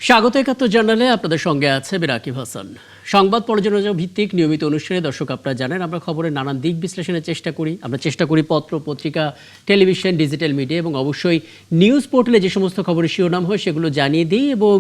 স্বাগত ৭১ জার্নালে আপনাদের সঙ্গে আছে বিরাকিব হাসান। সংবাদ পর্যালোচনা ভিত্তিক নিয়মিত অনুষ্ঠানে দর্শক আপনারা জানেন আমরা খবরের নানান দিক বিশ্লেষণের চেষ্টা করি। আমরা চেষ্টা করি পত্র পত্রিকা, টেলিভিশন, ডিজিটাল মিডিয়া এবং অবশ্যই নিউজ পোর্টালে যে সমস্ত খবরের শিরোনাম হয় সেগুলো জানিয়ে দিই এবং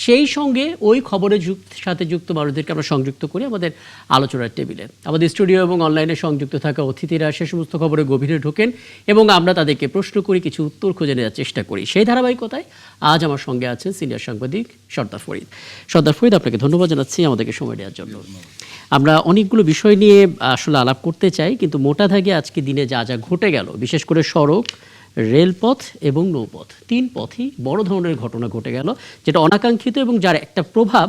সেই সঙ্গে ওই খবরের সাথে যুক্ত মানুষদেরকে আমরা সংযুক্ত করি আমাদের আলোচনার টেবিলে। আমাদের স্টুডিও এবং অনলাইনে সংযুক্ত থাকা অতিথিরা সে সমস্ত খবরের গভীরে ঢোকেন এবং আমরা তাদেরকে প্রশ্ন করি, কিছু উত্তর খুঁজে নেওয়ার চেষ্টা করি। সেই ধারাবাহিকতায় আজ আমার সঙ্গে আছেন সিনিয়র সাংবাদিক সর্দার ফরিদ। সর্দার ফরিদ, আপনাকে ধন্যবাদ জানাচ্ছি আমাদেরকে সময় দেওয়ার জন্য। আমরা অনেকগুলো বিষয় নিয়ে আসলে আলাপ করতে চাই, কিন্তু মোটা দাগে আজকে দিনে যা যা ঘটে গেল, বিশেষ করে সড়ক, রেলপথ এবং নৌপথ, তিন পথই বড় ধরনের ঘটনা ঘটে গেল, যেটা অনাকাঙ্ক্ষিত এবং যার একটা প্রভাব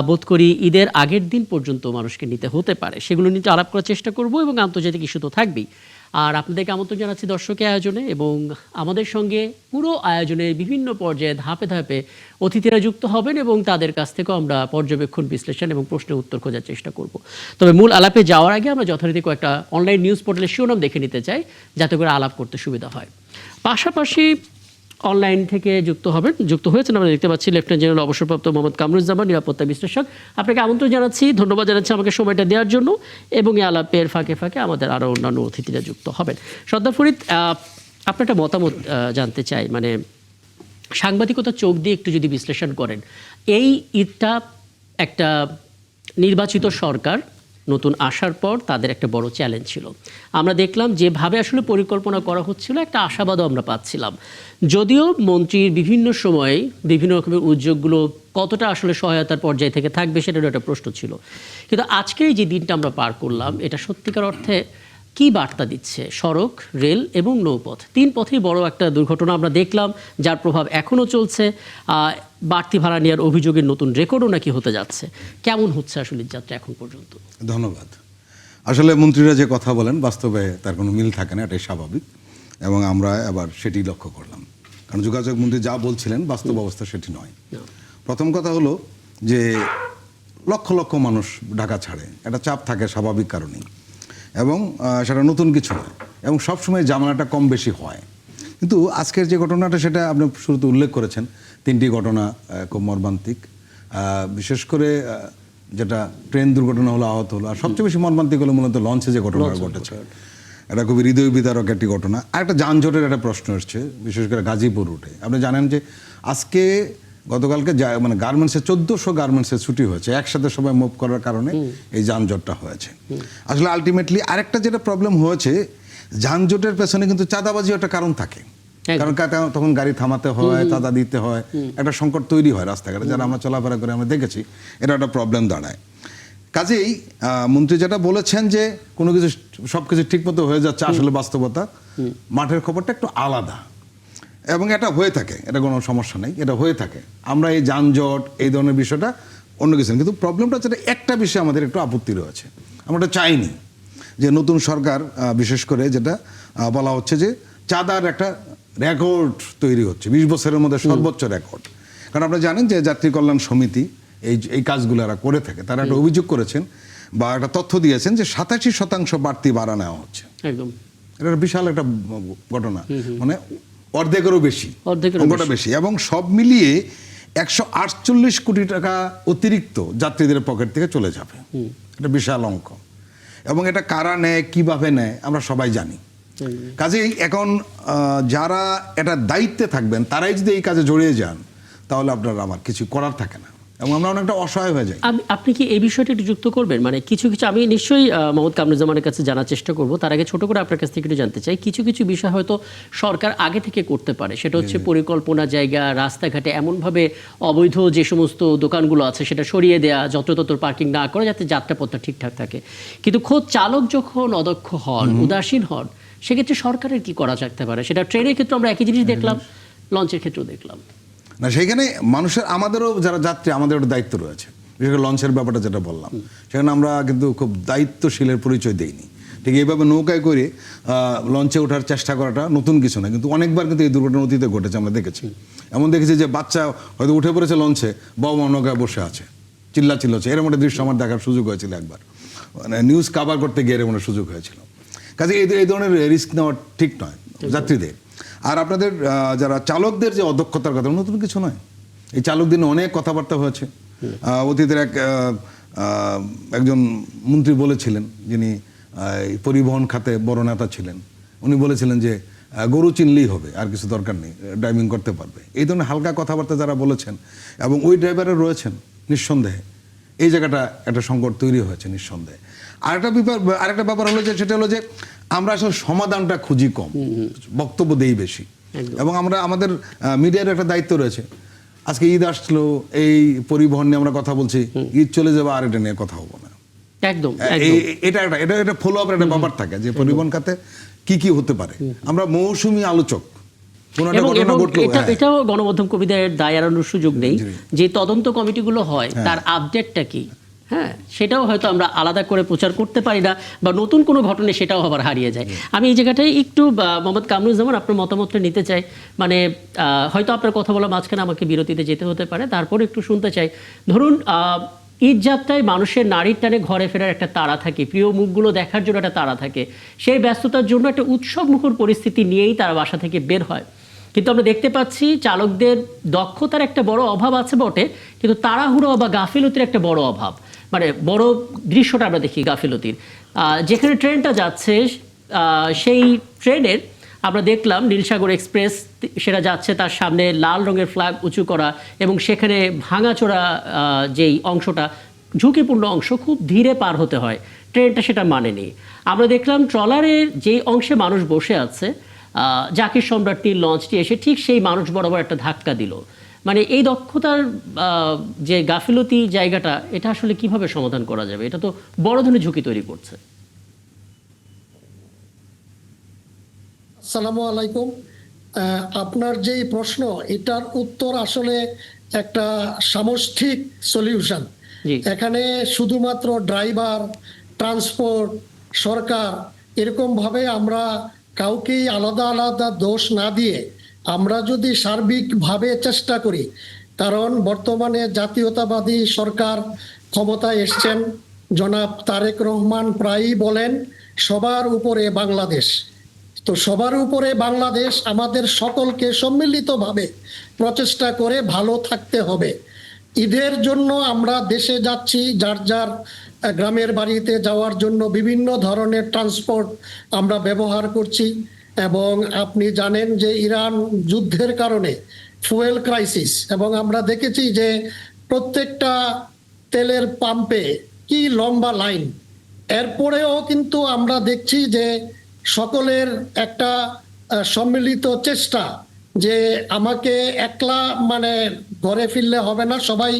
বোধ করি ঈদের আগের দিন পর্যন্ত মানুষকে নিতে হতে পারে। সেগুলো নিয়ে আলাপ করার চেষ্টা করব এবং আন্তর্জাতিক ইস্যু তো থাকবেই। আর আপনাদেরকে আমন্ত্রণ জানাচ্ছি দর্শকের আয়োজনে এবং আমাদের সঙ্গে পুরো আয়োজনের বিভিন্ন পর্যায়ে ধাপে ধাপে অতিথিরা যুক্ত হবেন এবং তাদের কাছ থেকেও আমরা পর্যবেক্ষণ, বিশ্লেষণ এবং প্রশ্নের উত্তর খোঁজার চেষ্টা করব। তবে মূল আলাপে যাওয়ার আগে আমরা যথারীতি কয়েকটা অনলাইন নিউজ পোর্টালের শিরোনাম দেখে নিতে চাই, যাতে করে আলাপ করতে সুবিধা হয়। পাশাপাশি অনলাইন থেকে যুক্ত হয়েছেন আমরা দেখতে পাচ্ছি লেফটেন্যান্ট জেনারেল অবসরপ্রাপ্ত মোহাম্মদ কামরুজ্জামান, নিরাপত্তা বিশ্লেষক। আপনাকে আমন্ত্রণ জানাচ্ছি, ধন্যবাদ জানাচ্ছি আমাকে সময়টা দেওয়ার জন্য এবং এই আলাপের ফাঁকে ফাঁকে আমাদের আরও অন্যান্য অতিথিরা যুক্ত হবেন। সর্দার ফরিদ, আপনার একটা মতামত জানতে চাই, মানে সাংবাদিকতার চোখ দিয়ে একটু যদি বিশ্লেষণ করেন, এই ঈদটা একটা নির্বাচিত সরকার নতুন আসার পর তাদের একটা বড় চ্যালেঞ্জ ছিল। আমরা দেখলাম যেভাবে আসলে পরিকল্পনা করা হচ্ছিল, একটা আশাবাদও আমরা পাচ্ছিলাম। যদিও মন্ত্রীর বিভিন্ন সময়ে বিভিন্ন রকমের উদ্যোগগুলো কতটা আসলে সহায়তার পর্যায় থেকে থাকবে সেটারও একটা প্রশ্ন ছিল, কিন্তু আজকে যে দিনটা আমরা পার করলাম এটা সত্যিকার অর্থে কি বার্তা দিচ্ছে? সড়ক, রেল এবং নৌপথ, তিন পথেই বড় একটা দুর্ঘটনা আমরা দেখলাম, যার প্রভাব এখনও চলছে। বাড়তি ভাড়া নেওয়ার অভিযোগের নতুন রেকর্ডও নাকি হতে যাচ্ছে। কেমন হচ্ছে আসলে যাত্রা এখন পর্যন্ত? ধন্যবাদ। আসলে মন্ত্রীরা যে কথা বলেন বাস্তবে তার কোনো মিল থাকে না, এটাই স্বাভাবিক এবং আমরা আবার সেটি লক্ষ্য করলাম, কারণ যোগাযোগ মন্ত্রী যা বলছিলেন বাস্তব অবস্থা সেটি নয়। প্রথম কথা হলো যে লক্ষ লক্ষ মানুষ ঢাকা ছাড়ে, একটা চাপ থাকে স্বাভাবিক কারণেই, এবং সেটা নতুন কিছু নয় এবং সবসময় জামানাটা কম বেশি হয়। কিন্তু আজকের যে ঘটনাটা সেটা আপনি শুরুতে উল্লেখ করেছেন, তিনটি ঘটনা খুব মর্মান্তিক। বিশেষ করে যেটা ট্রেন দুর্ঘটনা হলো, আহত হলো, আর সবচেয়ে বেশি মর্মান্তিক হলো মূলত লঞ্চে যে ঘটনা ঘটেছে, এটা খুবই হৃদয় বিদারক একটি ঘটনা। আর একটা যানজটের একটা প্রশ্ন এসছে, বিশেষ করে গাজীপুর রুটে। আপনি জানেন যে আজকে গতকালকে মানে গার্মেন্টসে 1400 গার্মেন্টসের ছুটি হয়েছে, একসাথে সবাই মুভ করার কারণে এই যানজটটা হয়েছে। আসলে আলটিমেটলি আরেকটা যেটা প্রবলেম হয়েছে, যানজটের পেছনে কিন্তু চাঁদাবাজি একটা কারণ থাকে, কারণ তখন গাড়ি থামাতে হয়, চাঁদা দিতে হয়, একটা সংকট তৈরি হয় রাস্তাঘাটে, যারা আমরা চলাফেরা করে আমরা দেখেছি, এটা একটা প্রবলেম দাঁড়ায়। কাজেই মন্ত্রী যেটা বলেছেন যে কোনো কিছু সবকিছু ঠিক মতো হয়ে যাচ্ছে, আসলে বাস্তবতা মাঠের খবরটা একটু আলাদা এবং এটা হয়ে থাকে, এটা কোনো সমস্যা নেই, এটা হয়ে থাকে। আমরা এই যানজট এই ধরনের বিষয়টা অন্য কিছু না, কিন্তু প্রবলেমটা হচ্ছে একটা বিষয় আমাদের একটু আপত্তি রয়েছে। আমরা ওটা চাইনি যে নতুন সরকার বিশেষ করে যেটা বলা হচ্ছে যে চাঁদার একটা রেকর্ড তৈরি হচ্ছে, 20 বছরের মধ্যে সর্বোচ্চ রেকর্ড। কারণ আপনারা জানেন যে যাত্রী কল্যাণ সমিতি এই কাজগুলো এরা করে থাকে, তারা একটা অভিযোগ করেছেন বা একটা তথ্য দিয়েছেন যে 87% বাড়তি ভাড়া নেওয়া হচ্ছে। একদম এটা বিশাল একটা ঘটনা, মানে অর্ধেকেরও বেশি, অঙ্কটা বেশি, এবং সব মিলিয়ে 148 কোটি টাকা অতিরিক্ত যাত্রীদের পকেট থেকে চলে যাবে। এটা বিশাল অঙ্ক, এবং এটা কারা নেয়, কিভাবে নেয় আমরা সবাই জানি। কাজেই এখন যারা এটা দায়িত্বে থাকবেন তারাই যদি এই কাজে জড়িয়ে যান, তাহলে আপনার আমার কিছু করার থাকে না এবং আমরা অনেকটা অসহায় হয়ে যাই। আপনি কি এই বিষয়টা একটু যুক্ত করবেন? মানে কিছু কিছু আমি নিশ্চয়ই মোহাম্মদ কামরুজ্জামানের কাছে জানার চেষ্টা করব, তার আগে ছোট করে আপনার কাছ থেকে একটু জানতে চাই, কিছু কিছু বিষয় হয়তো সরকার আগে থেকে করতে পারে, সেটা হচ্ছে পরিকল্পনা, জায়গা, রাস্তাঘাটে এমনভাবে অবৈধ যে সমস্ত দোকানগুলো আছে সেটা সরিয়ে দেওয়া, যত্রতত্র পার্কিং না করে, যাতে যাত্রাপথটা ঠিকঠাক থাকে। কিন্তু খোদ চালক যখন অদক্ষ হন, উদাসীন হন, সেক্ষেত্রে সরকারের কি করা যেতে পারে? সেটা ট্রেনের ক্ষেত্রে আমরা একই জিনিস দেখলাম, লঞ্চের ক্ষেত্রেও দেখলাম না। সেইখানে মানুষের, আমাদেরও যারা যাত্রী, আমাদের একটা দায়িত্ব রয়েছে। বিশেষ করে লঞ্চের ব্যাপারটা যেটা বললাম, সেখানে আমরা কিন্তু খুব দায়িত্বশীলের পরিচয় দেইনি। ঠিক এইভাবে নৌকায় করে লঞ্চে ওঠার চেষ্টা করাটা নতুন কিছু না, কিন্তু অনেকবার কিন্তু এই দুর্ঘটনা অতীতে ঘটেছে, আমরা দেখেছি। এমন দেখেছি যে বাচ্চা হয়তো উঠে পড়েছে লঞ্চে, বাবা মা নৌকায় বসে আছে, চিল্লাচ্ছে। এরকম একটা দৃশ্য আমার দেখার সুযোগ হয়েছিল একবার, মানে নিউজ কাভার করতে গিয়ে এরকম একটা সুযোগ হয়েছিল। কাজে এই ধরনের রিস্ক নেওয়া ঠিক নয় যাত্রীদের। আর আপনাদের যারা চালকদের যে অদক্ষতার কথা, নতুন কিছু নয়, এই চালক দিনে অনেক কথাবার্তা হয়েছে। অতীতের একজন মন্ত্রী বলেছিলেন, যিনি এই পরিবহন খাতে বড় নেতা ছিলেন, উনি বলেছিলেন যে গরু চিনলেই হবে, আর কিছু দরকার নেই, ড্রাইভিং করতে পারবে। এই ধরনের হালকা কথাবার্তা যারা বলেছেন এবং ওই ড্রাইভারের রয়েছেন, নিঃসন্দেহে এই জায়গাটা একটা সংকট তৈরি হয়েছে নিঃসন্দেহে। আরেকটা ব্যাপার হলো যে সেটা হলো যে আমরা আসলে সমাধানটা খুঁজি কম, বক্তব্য দেই বেশি। এবং আমরা আমাদের মিডিয়ার একটা দায়িত্ব রয়েছে। আজকে ঈদ আসলো, এই পরিবহন নিয়ে আমরা কথা বলছি, ঈদ চলে যাবে আর এটা নিয়ে কথা হবো না। একদম এটা ফলো আপ একটা ব্যাপার থাকে যে পরিবহন খাতে কি কি হতে পারে। আমরা মৌসুমী আলোচক, এটাও গণমাধ্যম কর্মীদের দায় এড়ানোর সুযোগ নেই। যে তদন্ত কমিটিগুলো হয় তার আপডেটটা কি, হ্যাঁ, সেটাও হয়তো আমরা আলাদা করে প্রচার করতে পারি না, বা নতুন কোনো ঘটনা সেটাও আবার হারিয়ে যায়। আমি এই জায়গাটায় একটু মোহাম্মদ কামরুজ্জামান আপনার মতামতটা নিতে চাই। মানে হয়তো আপনার কথা বলা মাঝখানে আমাকে বিরতিতে যেতে হতে পারে, তারপরে একটু শুনতে চাই। ধরুন ঈদ যাত্রায় মানুষের নারীর টানে ঘরে ফেরার একটা তাড়া থাকে, প্রিয় মুখগুলো দেখার জন্য একটা তাড়া থাকে, সেই ব্যস্ততার জন্য একটা উৎসবমুখর পরিস্থিতি নিয়েই তারা বাসা থেকে বের হয়। কিন্তু আমরা দেখতে পাচ্ছি চালকদের দক্ষতার একটা বড় অভাব আছে বটে, কিন্তু তাড়াহুড়ো বা গাফিলতির একটা বড় অভাব। মানে বড় দৃশ্যটা আমরা দেখি গাফিলতির। যেখানে ট্রেনটা যাচ্ছে সেই ট্রেনের আমরা দেখলাম নীলসাগর এক্সপ্রেস, সেটা যাচ্ছে, তার সামনে লাল রঙের ফ্ল্যাগ উঁচু করা, এবং সেখানে ভাঙাচোরা যেই অংশটা ঝুঁকিপূর্ণ অংশ, খুব ধীরে পার হতে হয়, ট্রেনটা সেটা মানেনি। আমরা দেখলাম ট্রলারের যেই অংশে মানুষ বসে আছে, জাকির সম্রাটটির লঞ্চটি এসে ঠিক সেই মানুষ বরাবর একটা ধাক্কা দিল। মানে এই দক্ষতার যে গাফিলতি জায়গাটা, এটা আসলে কিভাবে সমাধান করা যাবে? এটা তো বড় ধরনের ঝুঁকি তৈরি করছে। আসসালামু আলাইকুম। আপনার যেই প্রশ্ন, এটার উত্তর আসলে একটা সামষ্টিক সলিউশন। এখানে শুধুমাত্র ড্রাইভার, ট্রান্সপোর্ট, সরকার এরকম ভাবে আমরা কাউকেই আলাদা আলাদা দোষ না দিয়ে আমরা যদি সার্বিকভাবে চেষ্টা করি, কারণ বর্তমানে জাতীয়তাবাদী সরকার ক্ষমতায় এসছেন, জনাব তারেক রহমান প্রায়ই বলেন সবার উপরে বাংলাদেশ। তো সবার উপরে বাংলাদেশ, আমাদের সকলকে সম্মিলিতভাবে প্রচেষ্টা করে ভালো থাকতে হবে। ঈদের জন্য আমরা দেশে যাচ্ছি, যার যার গ্রামের বাড়িতে যাওয়ার জন্য বিভিন্ন ধরনের ট্রান্সপোর্ট আমরা ব্যবহার করছি। এবং আপনি জানেন যে ইরান যুদ্ধের কারণে ফুয়েল ক্রাইসিস, এবং আমরা দেখেছি যে প্রত্যেকটা তেলের পাম্পে কি লম্বা লাইন। এরপরেও কিন্তু আমরা দেখছি যে সকলের একটা সম্মিলিত চেষ্টা যে আমাকে একলা মানে ঘরে ফিরলে হবে না, সবাই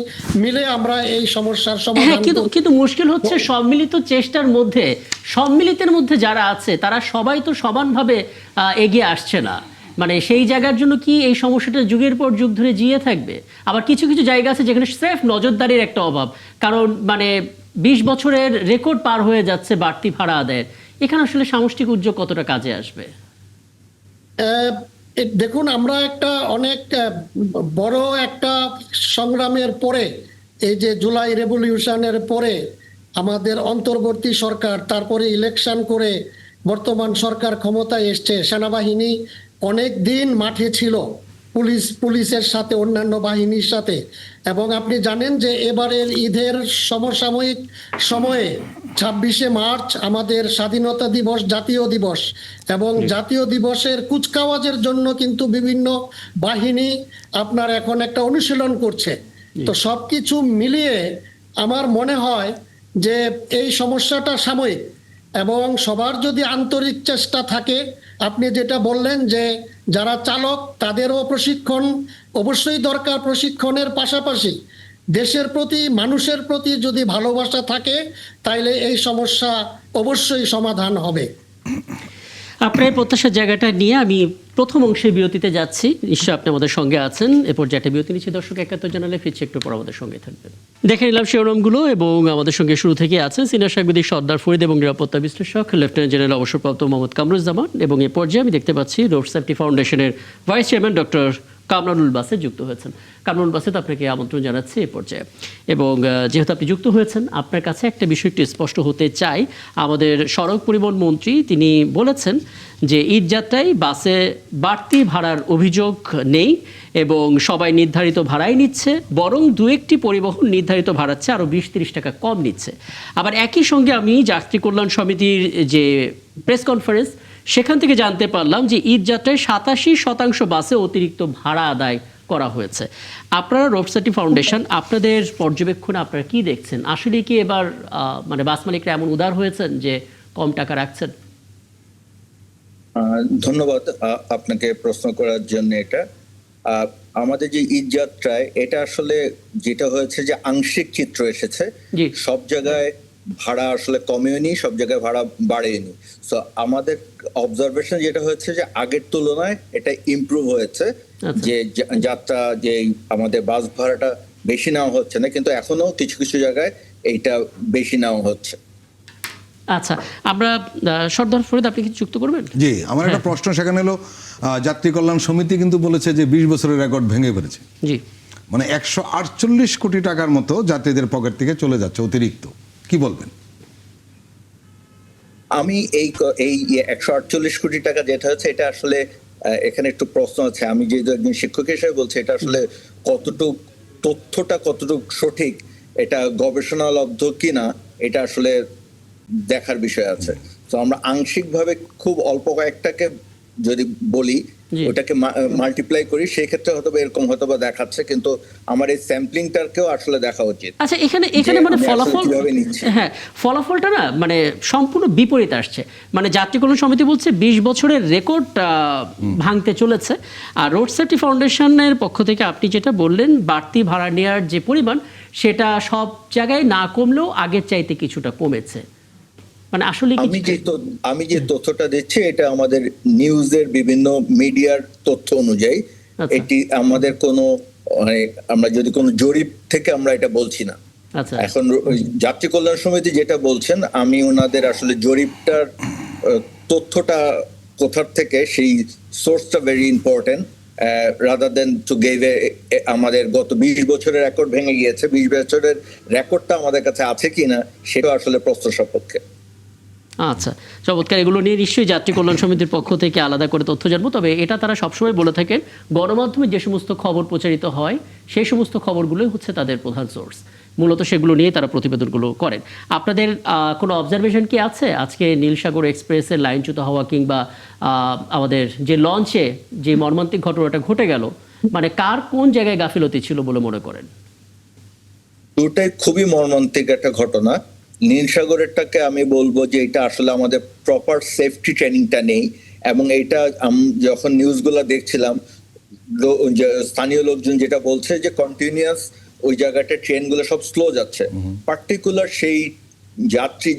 মিলে আমরা এই সমস্যার সমাধান। কিন্তু মুশকিল হচ্ছে সম্মিলিত চেষ্টার মধ্যে, সম্মিলিতের মধ্যে যারা আছে তারা সবাই তো সমানভাবে এগিয়ে আসছে না। মানে সেই জায়গার জন্য কি এই সমস্যাটা যুগের পর যুগ ধরে জিয়ে থাকবে? আবার কিছু কিছু জায়গা আছে যেখানে স্রেফ নজরদারির একটা অভাব, কারণ মানে 20 বছরের রেকর্ড পার হয়ে যাচ্ছে বাড়তি ভাড়া আদায়ের। এখানে আসলে সামষ্টিক উদ্যোগ কতটা কাজে আসবে? দেখুন, আমরা একটা অনেক বড় একটা সংগ্রামের পরে, এই যে জুলাই রেভলিউশনের পরে আমাদের অন্তর্বর্তী সরকার, তারপরে ইলেকশন করে বর্তমান সরকার ক্ষমতায় এসছে। সেনাবাহিনী অনেক দিন মাঠে ছিল পুলিশের সাথে, অন্যান্য বাহিনীর সাথে। এবং আপনি জানেন যে এবারের ঈদের সমসাময়িক সময়ে 26শে মার্চ আমাদের স্বাধীনতা দিবস, জাতীয় দিবস, এবং জাতীয় দিবসের কুচকাওয়াজের জন্য কিন্তু বিভিন্ন বাহিনী আপনার এখন একটা অনুশীলন করছে। তো সবকিছু মিলিয়ে আমার মনে হয় যে এই সমস্যাটা সাময়িক, এবং সবার যদি আন্তরিক চেষ্টা থাকে, আপনি যেটা বললেন যে যারা চালক তাদেরও প্রশিক্ষণ অবশ্যই দরকার, প্রশিক্ষণের পাশাপাশি দেশের প্রতি, মানুষের প্রতি যদি ভালোবাসা থাকে, তাইলে এই সমস্যা অবশ্যই সমাধান হবে। আপনার প্রত্যাশার জায়গাটা নিয়ে আমি প্রথম অংশে বিরতিতে যাচ্ছি। নিশ্চয়ই আপনি আমাদের সঙ্গে আছেন। এরপর যেটা বিরতি নিচ্ছি, দর্শক 71 জানালে ফিরছি, একটু পর আমাদের সঙ্গে থাকবেন। দেখে নিলাম শিরোনামগুলো, এবং আমাদের সঙ্গে শুরু থেকে আছেন সিনিয়র সাংবাদিক সর্দার ফরিদ এবং নিরাপত্তা বিশ্লেষক লেফটেন্যান্ট জেনারেল অবসরপ্রাপ্ত মোহাম্মদ কামরুজ্জামান, এবং এ পর্যায়ে আমি দেখতে পাচ্ছি রোড সেফটি ফাউন্ডেশনের ভাইস চেয়ারম্যান ডক্টর কামরানুল বাসেত যুক্ত হয়েছেন। কামরানুল বাসেত, আপনাকে আমন্ত্রণ জানাচ্ছি এ পর্যায়ে। এবং যেহেতু আপনি যুক্ত হয়েছেন, আপনার কাছে একটা বিষয় একটু স্পষ্ট হতে চাই। আমাদের সড়ক পরিবহন মন্ত্রী তিনি বলেছেন যে ঈদ যাত্রায় বাসে বাড়তি ভাড়ার অভিযোগ নেই, এবং সবাই নির্ধারিত ভাড়াই নিচ্ছে, বরং দু একটি পরিবহন নির্ধারিত ভাড়াচ্ছে আরও 20-30 টাকা কম নিচ্ছে। আবার একই সঙ্গে আমি যাত্রী কল্যাণ সমিতির যে প্রেস কনফারেন্স, সেখান থেকে জানতে পারলাম যে ঈদ যাত্রায় 87% বাসে অতিরিক্ত ভাড়া আদায় করা হয়েছে। আপনারা রোড সেফটি ফাউন্ডেশন, আপনাদের পর্যবেক্ষণে আপনারা কি দেখছেন? আসলে কি এবার মানে বাস মালিকরা এমন উদার হয়েছেন যে কম টাকা রাখছেন? ধন্যবাদ আপনাকে প্রশ্ন করার জন্য। এটা আমাদের যে ঈদ যাত্রায় এটা আসলে যেটা হয়েছে যে আংশিক চিত্র এসেছে। জি। সব জায়গায় ভাড়া আসলে কমেওনি, সব জায়গায় ভাড়া বাড়েনি। সো আমাদের অবজারভেশন যেটা হয়েছে যে আগের তুলনায় এটা ইমপ্রুভ হয়েছে। আচ্ছা। যে যাত্রা যে আমাদের বাস ভাড়াটা বেশি নেওয়া হচ্ছে না, কিন্তু এখনো কিছু কিছু জায়গায় এইটা বেশি নেওয়া হচ্ছে। আচ্ছা, আমরা সর্দার ফরিদ, আপনি কিছু যুক্ত করবেন? জি, আমার একটা প্রশ্ন সেখানে হলো, যাত্রী কল্যাণ সমিতি কিন্তু বলেছে যে 20 বছরের রেকর্ড ভেঙে ফেলেছে। জি, মানে 148 কোটি টাকার মতো যাত্রীদের পকেট থেকে চলে যাচ্ছে অতিরিক্ত। কি বলবেন? আমি এই 148 কোটি টাকা যেটা হচ্ছে, এটা আসলে এখানে একটু প্রশ্ন আছে। আমি যেহেতু একজন শিক্ষক হিসেবে বলছি, এটা আসলে কতটুক তথ্যটা কতটুক সঠিক, এটা গবেষণালব্ধ কিনা, এটা আসলে দেখার বিষয় আছে। তো আমরা আংশিকভাবে খুব অল্প কয়েকটাকে যদি বলি, ওটাকে মাল্টিপ্লাই করি, সেই ক্ষেত্রে হয়তো এরকম হয়তো বা দেখাচ্ছে, কিন্তু আমার এই স্যাম্পলিংটাকেও আসলে দেখা উচিত। আচ্ছা, এখানে মানে ফলাফল, হ্যাঁ, ফলাফলটা না মানে সম্পূর্ণ বিপরীত আসছে। মানে যাত্রী কল্যাণ সমিতি বলছে 20 বছরের রেকর্ড ভাঙতে চলেছে, আর রোড সেফটি ফাউন্ডেশনের পক্ষ থেকে আপনি যেটা বললেন, বাড়তি ভাড়া নেওয়ার যে পরিমাণ সেটা সব জায়গায় না কমলেও আগের চাইতে কিছুটা কমেছে। মানে আসলে আমি যে তথ্যটা দিচ্ছি, এটা আমাদের নিউজের বিভিন্ন মিডিয়ার তথ্য অনুযায়ী। এটি আমাদের কোনো আমরা যদি কোনো জরিপ থেকে আমরা এটা বলছি না। আচ্ছা, এখন যাত্রী কল্যাণ সমিতি যেটা বলছেন, আমি ওনাদের আসলে জরিপটার তথ্যটা কোথার থেকে, সেই সোর্সটা very important, rather than to give আমাদের গত 20 বছরের রেকর্ড ভেঙে গিয়েছে, 20 বছরের রেকর্ডটা আমাদের কাছে আছে কিনা সেটা আসলে প্রশ্ন সাপেক্ষে। আচ্ছা, চমৎকার। এগুলো নিয়ে নিশ্চয়ই যাত্রী কল্যাণ সমিতির পক্ষ থেকে আলাদা করে তথ্য জানবো। তবে এটা তারা সবসময় বলে থাকেন, গণমাধ্যমে যে সমস্ত খবর প্রচারিত হয় সেই সমস্ত খবরগুলোই হচ্ছে তাদের প্রধান সোর্স। মূলত সেগুলো নিয়ে তারা প্রতিবেদনগুলো করেন। আপনাদের কোনো অবজারভেশন কি আছে আজকে নীলসাগর এক্সপ্রেসের লাইনচ্যুত হওয়া, কিংবা আমাদের যে লঞ্চে যে মর্মান্তিক ঘটনাটা ঘটে গেল, মানে কার কোন জায়গায় গাফিলতি ছিল বলে মনে করেন? দুটাই খুবই মর্মান্তিক একটা ঘটনা। নীলসাগরেরটাকে আমি বলবো যে এটা আসলে আমাদের প্রপার সেফটি ট্রেনিংটা নেই, এবং এইটা যখন নিউজগুলো দেখছিলাম, স্থানীয় লোকজন যেটা বলছে যে কন্টিনিউয়াস ওই জায়গাটা ট্রেনগুলো সব স্লো যাচ্ছে। পার্টিকুলার সেই যাত্রী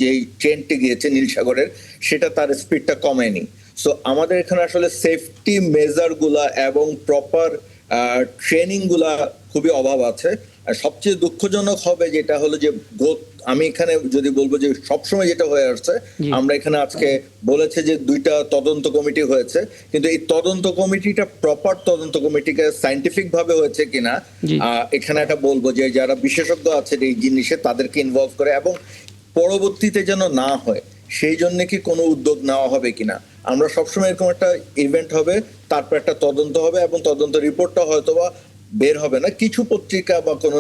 যে ট্রেনটি গিয়েছে নীলসাগরের, সেটা তার স্পিডটা কমেনি। সো আমাদের এখানে আসলে সেফটি মেজার গুলা এবং প্রপার ট্রেনিং গুলা খুবই অভাব আছে। আর সবচেয়ে দুঃখজনক হবে যেটা হলো যে, আমি এখানে যদি বলবো যে সবসময় যেটা হয়ে আসছে, আমরা এখানে আজকে বলেছে যে 2টা তদন্ত কমিটি হয়েছে, কিন্তু এই তদন্ত কমিটিটা প্রপার তদন্ত কমিটিকে সায়েন্টিফিক ভাবে হয়েছে কিনা, এখানে একটা বলবো যে যারা বিশেষজ্ঞ আছে এই জিনিসে তাদেরকে ইনভলভ করে, এবং পরবর্তীতে যেন না হয় সেই জন্য কি কোনো উদ্যোগ নেওয়া হবে কিনা। আমরা সবসময় এরকম একটা ইভেন্ট হবে, তারপর একটা তদন্ত হবে, এবং তদন্ত রিপোর্টটা হয়তোবা বের হবে না, কিছু পত্রিকা বা কোনো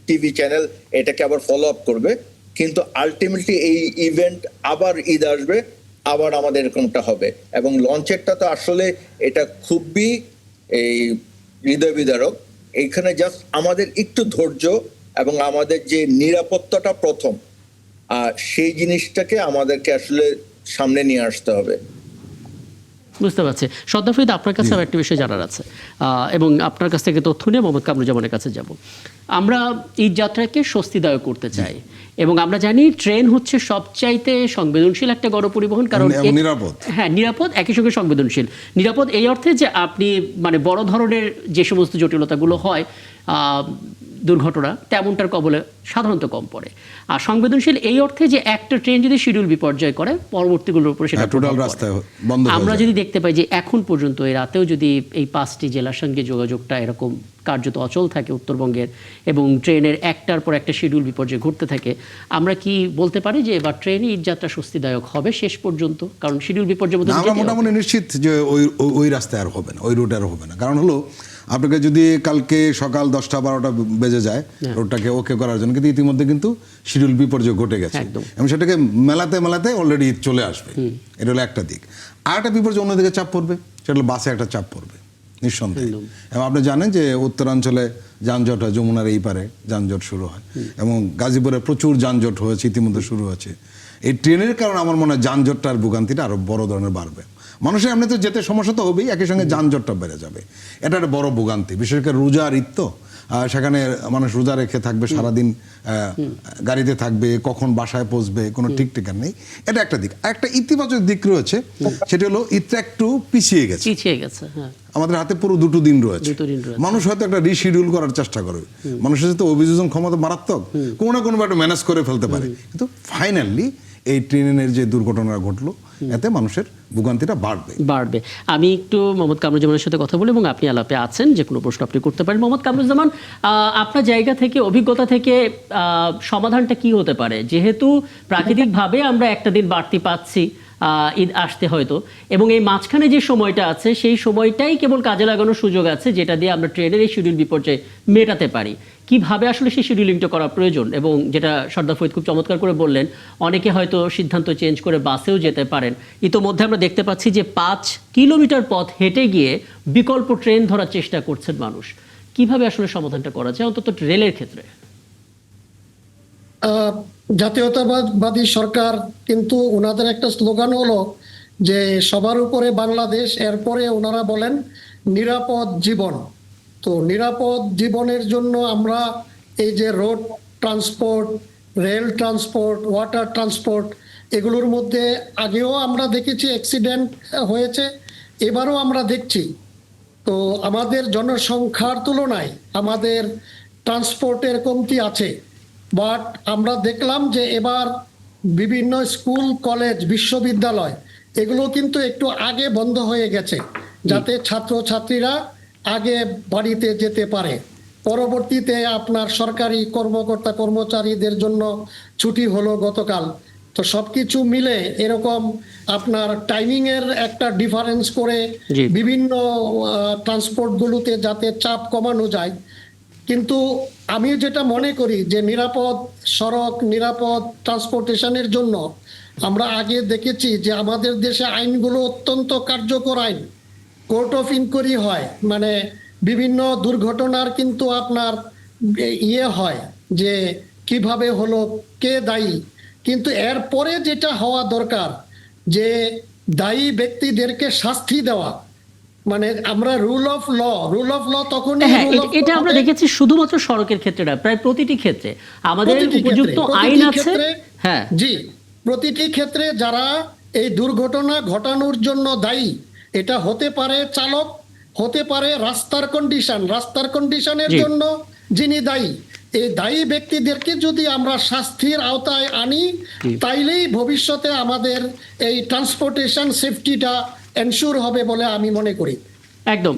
টিভি চ্যানেল এটাকে আবার ফলো আপ করবে, কিন্তু আলটিমেটলি এই ইভেন্ট আবার ঈদ আসবে, আবার আমাদের এরকমটা হবে। এবং লঞ্চেরটা তো আসলে এটা খুবই এই হৃদয় বিদারক। এখানে জাস্ট আমাদের একটু ধৈর্য এবং আমাদের যে নিরাপত্তাটা প্রথম, সেই জিনিসটাকে আমাদেরকে আসলে সামনে নিয়ে আসতে হবে। বুঝতে পারছি। সর্দার ফরিদ, আপনার কাছে আবার একটা বিষয় জানার আছে, এবং আপনার কাছ থেকে তথ্য নিয়ে মোহাম্মদ কামরুজ্জামানের কাছে যাব। আমরা ঈদ যাত্রাকে স্বস্তিদায়ক করতে চাই, এবং আমরা জানি ট্রেন হচ্ছে সবচাইতে সংবেদনশীল একটা গণপরিবহন, কারণ নিরাপদ। হ্যাঁ, নিরাপদ, একই সঙ্গে সংবেদনশীল। নিরাপদ এই অর্থে যে আপনি মানে বড় ধরনের যে সমস্ত জটিলতাগুলো হয়, দুর্ঘটনা তেমনটার কবলে সাধারণত কম পড়ে। আর সংবেদনশীল এই অর্থে যে একটা ট্রেন যদি শিডিউল বিপর্যয় করে পরবর্তীগুলোর উপরে সেটা টোটাল প্রভাব পড়ে। রাস্তায় বন্ধ হয়ে আমরা যায়। যদি দেখতে পাই যে এখন পর্যন্ত এই রাতেও যদি এই 5টি জেলার সঙ্গে যোগাযোগটা এরকম কার্যত অচল থাকে উত্তরবঙ্গের, এবং ট্রেনের একটার পর একটা শিডিউল বিপর্যয় ঘটতে থাকে, আমরা কি বলতে পারি যে এবার ট্রেনে ঈদ যাত্রা স্বস্তিদায়ক হবে শেষ পর্যন্ত? কারণ শিডিউল বিপর্যয়ের মধ্যে না, আমরা মোটামুটি নিশ্চিত যে ওই রাস্তায় আর হবে না, ওই রুটে আর হবে না। কারণ হলো আপনাকে যদি কালকে সকাল 10টা-12টা বেজে যায় রোডটাকে ওকে করার জন্য, কিন্তু ইতিমধ্যে কিন্তু শিডিউল বিপর্যয় ঘটে গেছে একদম। এবং সেটাকে মেলাতে অলরেডি ঈদ চলে আসবে। এটা হলো একটা দিক। আর একটা বিপর্যয় অন্যদিকে চাপ পড়বে, সেটা হলো বাসে একটা চাপ পড়বে নিঃসন্দেহে। এবং আপনি জানেন যে উত্তরাঞ্চলে যানজট হয়, যমুনার এই পারে যানজট শুরু হয়, এবং গাজীপুরে প্রচুর যানজট হয়েছে, ইতিমধ্যে শুরু হয়েছে। এই ট্রেনের কারণে আমার মনে হয় যানজটটার ভোগান্তিটা আরো বড় ধরনের বাড়বে। মানুষের এমনি তো যেতে সমস্যা তো হবেই, একই সঙ্গে যানজটটা বেড়ে যাবে। এটা একটা বড় ভোগান্তি, বিশেষ করে রোজার ঈদ তো, সেখানে মানুষ রোজা রেখে থাকবে, সারাদিন গাড়িতে থাকবে, কখন বাসায় পৌঁছবে কোনো ঠিক ঠিকান নেই। এটা একটা দিক। আর একটা ইতিবাচক দিক রয়েছে, সেটা হলো ঈদটা একটু পিছিয়ে গেছে। হ্যাঁ, আমাদের হাতে পুরো 2 দিন রয়েছে। 2 দিন রয়েছে। মানুষ হয়তো একটা রিশিডিউল করার চেষ্টা করবে, মানুষের তো অভিযোজন ক্ষমতা মারাত্মক, কোনো না কোনো একটা ম্যানেজ করে ফেলতে পারে। কিন্তু ফাইনালি এই ট্রেনের যে দুর্ঘটনা ঘটলো, এতে মানুষের ভোগান্তিটা বাড়বে। আমি একটু মোহাম্মদ কামরুজ্জামানের সাথে কথা বলি, এবং আপনি আলাপে আছেন, যে কোনো প্রশ্ন আপনি করতে পারেন। মোহাম্মদ কামরুজ্জামান, আপনার জায়গা থেকে, অভিজ্ঞতা থেকে সমাধানটা কি হতে পারে? যেহেতু প্রাকৃতিকভাবে আমরা একটা দিন বাড়তি পাচ্ছি ঈদ আসতে হয়তো, এবং এই মাঝখানে যে সময়টা আছে সেই সময়টাই কেবল কাজে লাগানোর সুযোগ আছে, যেটা দিয়ে আমরা ট্রেনের এই শিডিউল বিপর্যয় মেটাতে পারি। কিভাবে আসলে সেই শিডিউলিংটা করা প্রয়োজন? এবং যেটা সর্দার ফরিদ খুব চমৎকার করে বললেন, অনেকে হয়তো সিদ্ধান্ত চেঞ্জ করে বাসেও যেতে পারেন। ইতোমধ্যে আমরা দেখতে পাচ্ছি যে 5 কিলোমিটার পথ হেঁটে গিয়ে বিকল্প ট্রেন ধরার চেষ্টা করছেন মানুষ। কিভাবে আসলে সমাধানটা করা যায়, অন্তত রেলের ক্ষেত্রে? জাতীয়তাবাদী সরকার কিন্তু ওনাদের একটা স্লোগান হলো যে সবার উপরে বাংলাদেশ, এরপরে ওনারা বলেন নিরাপদ জীবন। তো নিরাপদ জীবনের জন্য আমরা এই যে road transport, rail transport, water transport, এগুলোর মধ্যে আগেও আমরা দেখেছি অ্যাক্সিডেন্ট হয়েছে, এবারও আমরা দেখছি। তো আমাদের জনসংখ্যার তুলনায় আমাদের ট্রান্সপোর্টের কমতি আছে। বাট আমরা দেখলাম যে এবার বিভিন্ন স্কুল, কলেজ, বিশ্ববিদ্যালয় এগুলো কিন্তু একটু আগে বন্ধ হয়ে গেছে, যাতে ছাত্রছাত্রীরা আগে বাড়িতে যেতে পারে। পরবর্তীতে আপনার সরকারি কর্মকর্তা কর্মচারীদের জন্য ছুটি হলো গতকাল। তো সবকিছু মিলে এরকম আপনার টাইমিং এর একটা ডিফারেন্স করে বিভিন্ন ট্রান্সপোর্টগুলোতে যাতে চাপ কমানো যায়। কিন্তু আমি যেটা মনে করি যে নিরাপদ সড়ক, নিরাপদ ট্রান্সপোর্টেশনের জন্য আমরা আগে দেখেছি যে আমাদের দেশে আইনগুলো অত্যন্ত কার্যকর আইন, কোর্ট অফ ইনকোয়ারি হয়, মানে বিভিন্ন দুর্ঘটনার কিন্তু আপনার হয় যে কিভাবে হলো, কে দায়ী। কিন্তু এরপরে যেটা হওয়া দরকার যে দায়ী ব্যক্তিদেরকে শাস্তি দেওয়া, মানে আমরা রুল অফ ল তখনই। এটা আমরা দেখেছি শুধুমাত্র সড়কের ক্ষেত্রে না, প্রায় প্রতিটি ক্ষেত্রে আমাদের উপযুক্ত আইন আছে। হ্যাঁ, জি, প্রতিটি ক্ষেত্রে যারা এই দুর্ঘটনা ঘটানোর জন্য দায়ী, এটা হতে পারে চালক, হতে পারে রাস্তার কন্ডিশনের জন্য যিনি দায়ী, এই দায়ী ব্যক্তিদেরকে যদি আমরা শাস্তির আওতায় আনি, তাইলেই ভবিষ্যতে আমাদের এই ট্রান্সপোর্টেশন সেফটিটা এনশিওর হবে বলে আমি মনে করি। একদম।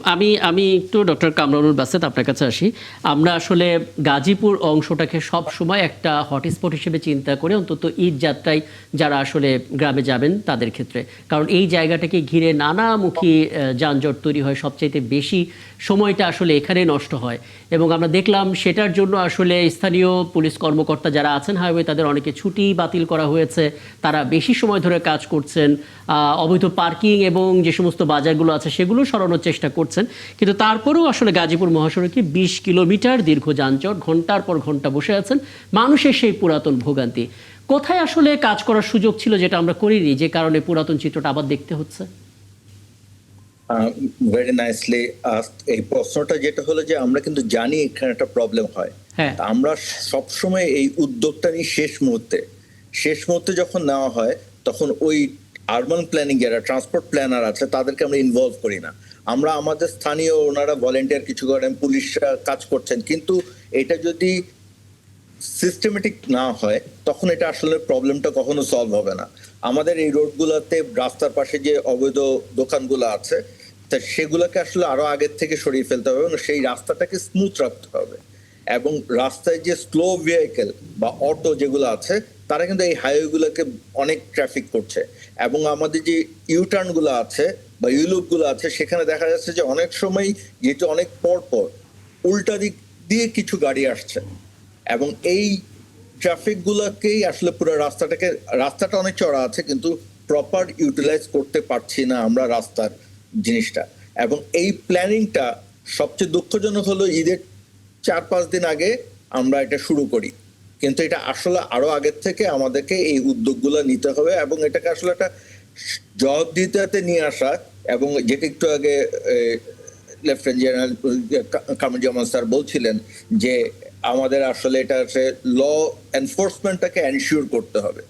আমি একটু ডক্টর কামরুল বাসেত আপনার কাছে আসি। আমরা আসলে গাজীপুর অংশটাকে সব সময় একটা হটস্পট হিসেবে চিন্তা করে, অন্তত ঈদ যাত্রায় যারা আসলে গ্রামে যাবেন তাদের ক্ষেত্রে, কারণ এই জায়গাটাকে ঘিরে নানামুখী যানজট তৈরি হয়, সবচাইতে বেশি সময়টা আসলে এখানে নষ্ট হয়। এবং আমরা দেখলাম সেটার জন্য আসলে স্থানীয় পুলিশ কর্মকর্তা যারা আছেন হাইওয়ে, তাদের অনেকে ছুটি বাতিল করা হয়েছে, তারা বেশি সময় ধরে কাজ করছেন, অবৈধ পার্কিং এবং যে সমস্ত বাজারগুলো আছে সেগুলো সরানোর চেষ্টা করছেন। কিন্তু তারপরেও আসলে গাজীপুর মহাসড়কে 20 কিলোমিটার দীর্ঘ যানজট, ঘন্টার পর ঘন্টা বসে আছেন মানুষের সেই পুরাতন ভোগান্তি। কোথায় আসলে কাজ করার সুযোগ ছিল যেটা আমরা করিনি, যে কারণে পুরাতন চিত্রটা আবার দেখতে হচ্ছে? Very nicely asked. এই প্রশ্নটা যেটা হলো যে আমরা কিন্তু জানি এখানে একটা প্রবলেম হয়, আমরা সবসময় এই উদ্যোগটা নিয়ে শেষ মুহূর্তে যখন নেওয়া হয়, তখন ওই আরবান প্ল্যানিং যারা ট্রান্সপোর্ট প্ল্যানার আছে তাদেরকে আমরা ইনভলভ করি না। আমরা আমাদের স্থানীয় ওনারা ভলেন্টিয়ার কিছু করেন, পুলিশরা কাজ করছেন, কিন্তু এটা যদি সিস্টেমেটিক না হয় তখন এটা আসলে প্রবলেমটা কখনো সলভ হবে না। আমাদের এই রোডগুলোতে রাস্তার পাশে যে অবৈধ দোকানগুলো আছে তা সেগুলোকে আসলে আরো আগের থেকে সরিয়ে ফেলতে হবে এবং সেই রাস্তাটাকে স্মুথ রাখতে হবে। এবং রাস্তায় যে স্লো ভেহিকেল বা অটো যেগুলো আছে তারা কিন্তু এই হাইওয়েগুলোকে অনেক ট্রাফিক করছে। এবং আমাদের যে ইউটার্ন গুলো আছে বা ইউলুপ গুলো আছে সেখানে দেখা যাচ্ছে যে অনেক সময় যেহেতু অনেক পর পর উল্টা দিক দিয়ে কিছু গাড়ি আসছে এবং এই ট্রাফিক গুলাকেই আসলে পুরো রাস্তাটা অনেক চড়া আছে কিন্তু প্রপার ইউটিলাইজ করতে পারছি না আমরা রাস্তার জিনিসটা। এবং এই প্ল্যানিংটা সবচেয়ে দুঃখজনক হলো ঈদের 4-5 দিন আগে আমরা এটা শুরু করি, কিন্তু এটা আসলে আরো আগের থেকে আমাদেরকে এই উদ্যোগগুলো নিতে হবে এবং এটাকে আসলে একটা জবাবদিহিতাতে নিয়ে আসা। এবং যেটা একটু আগে লেফটেন্যান্ট জেনারেল কামরুজ্জামান স্যার বলছিলেন যে আমাদের আসলে এটা ল এনফোর্সমেন্টটাকে এনশিওর করতে হবে।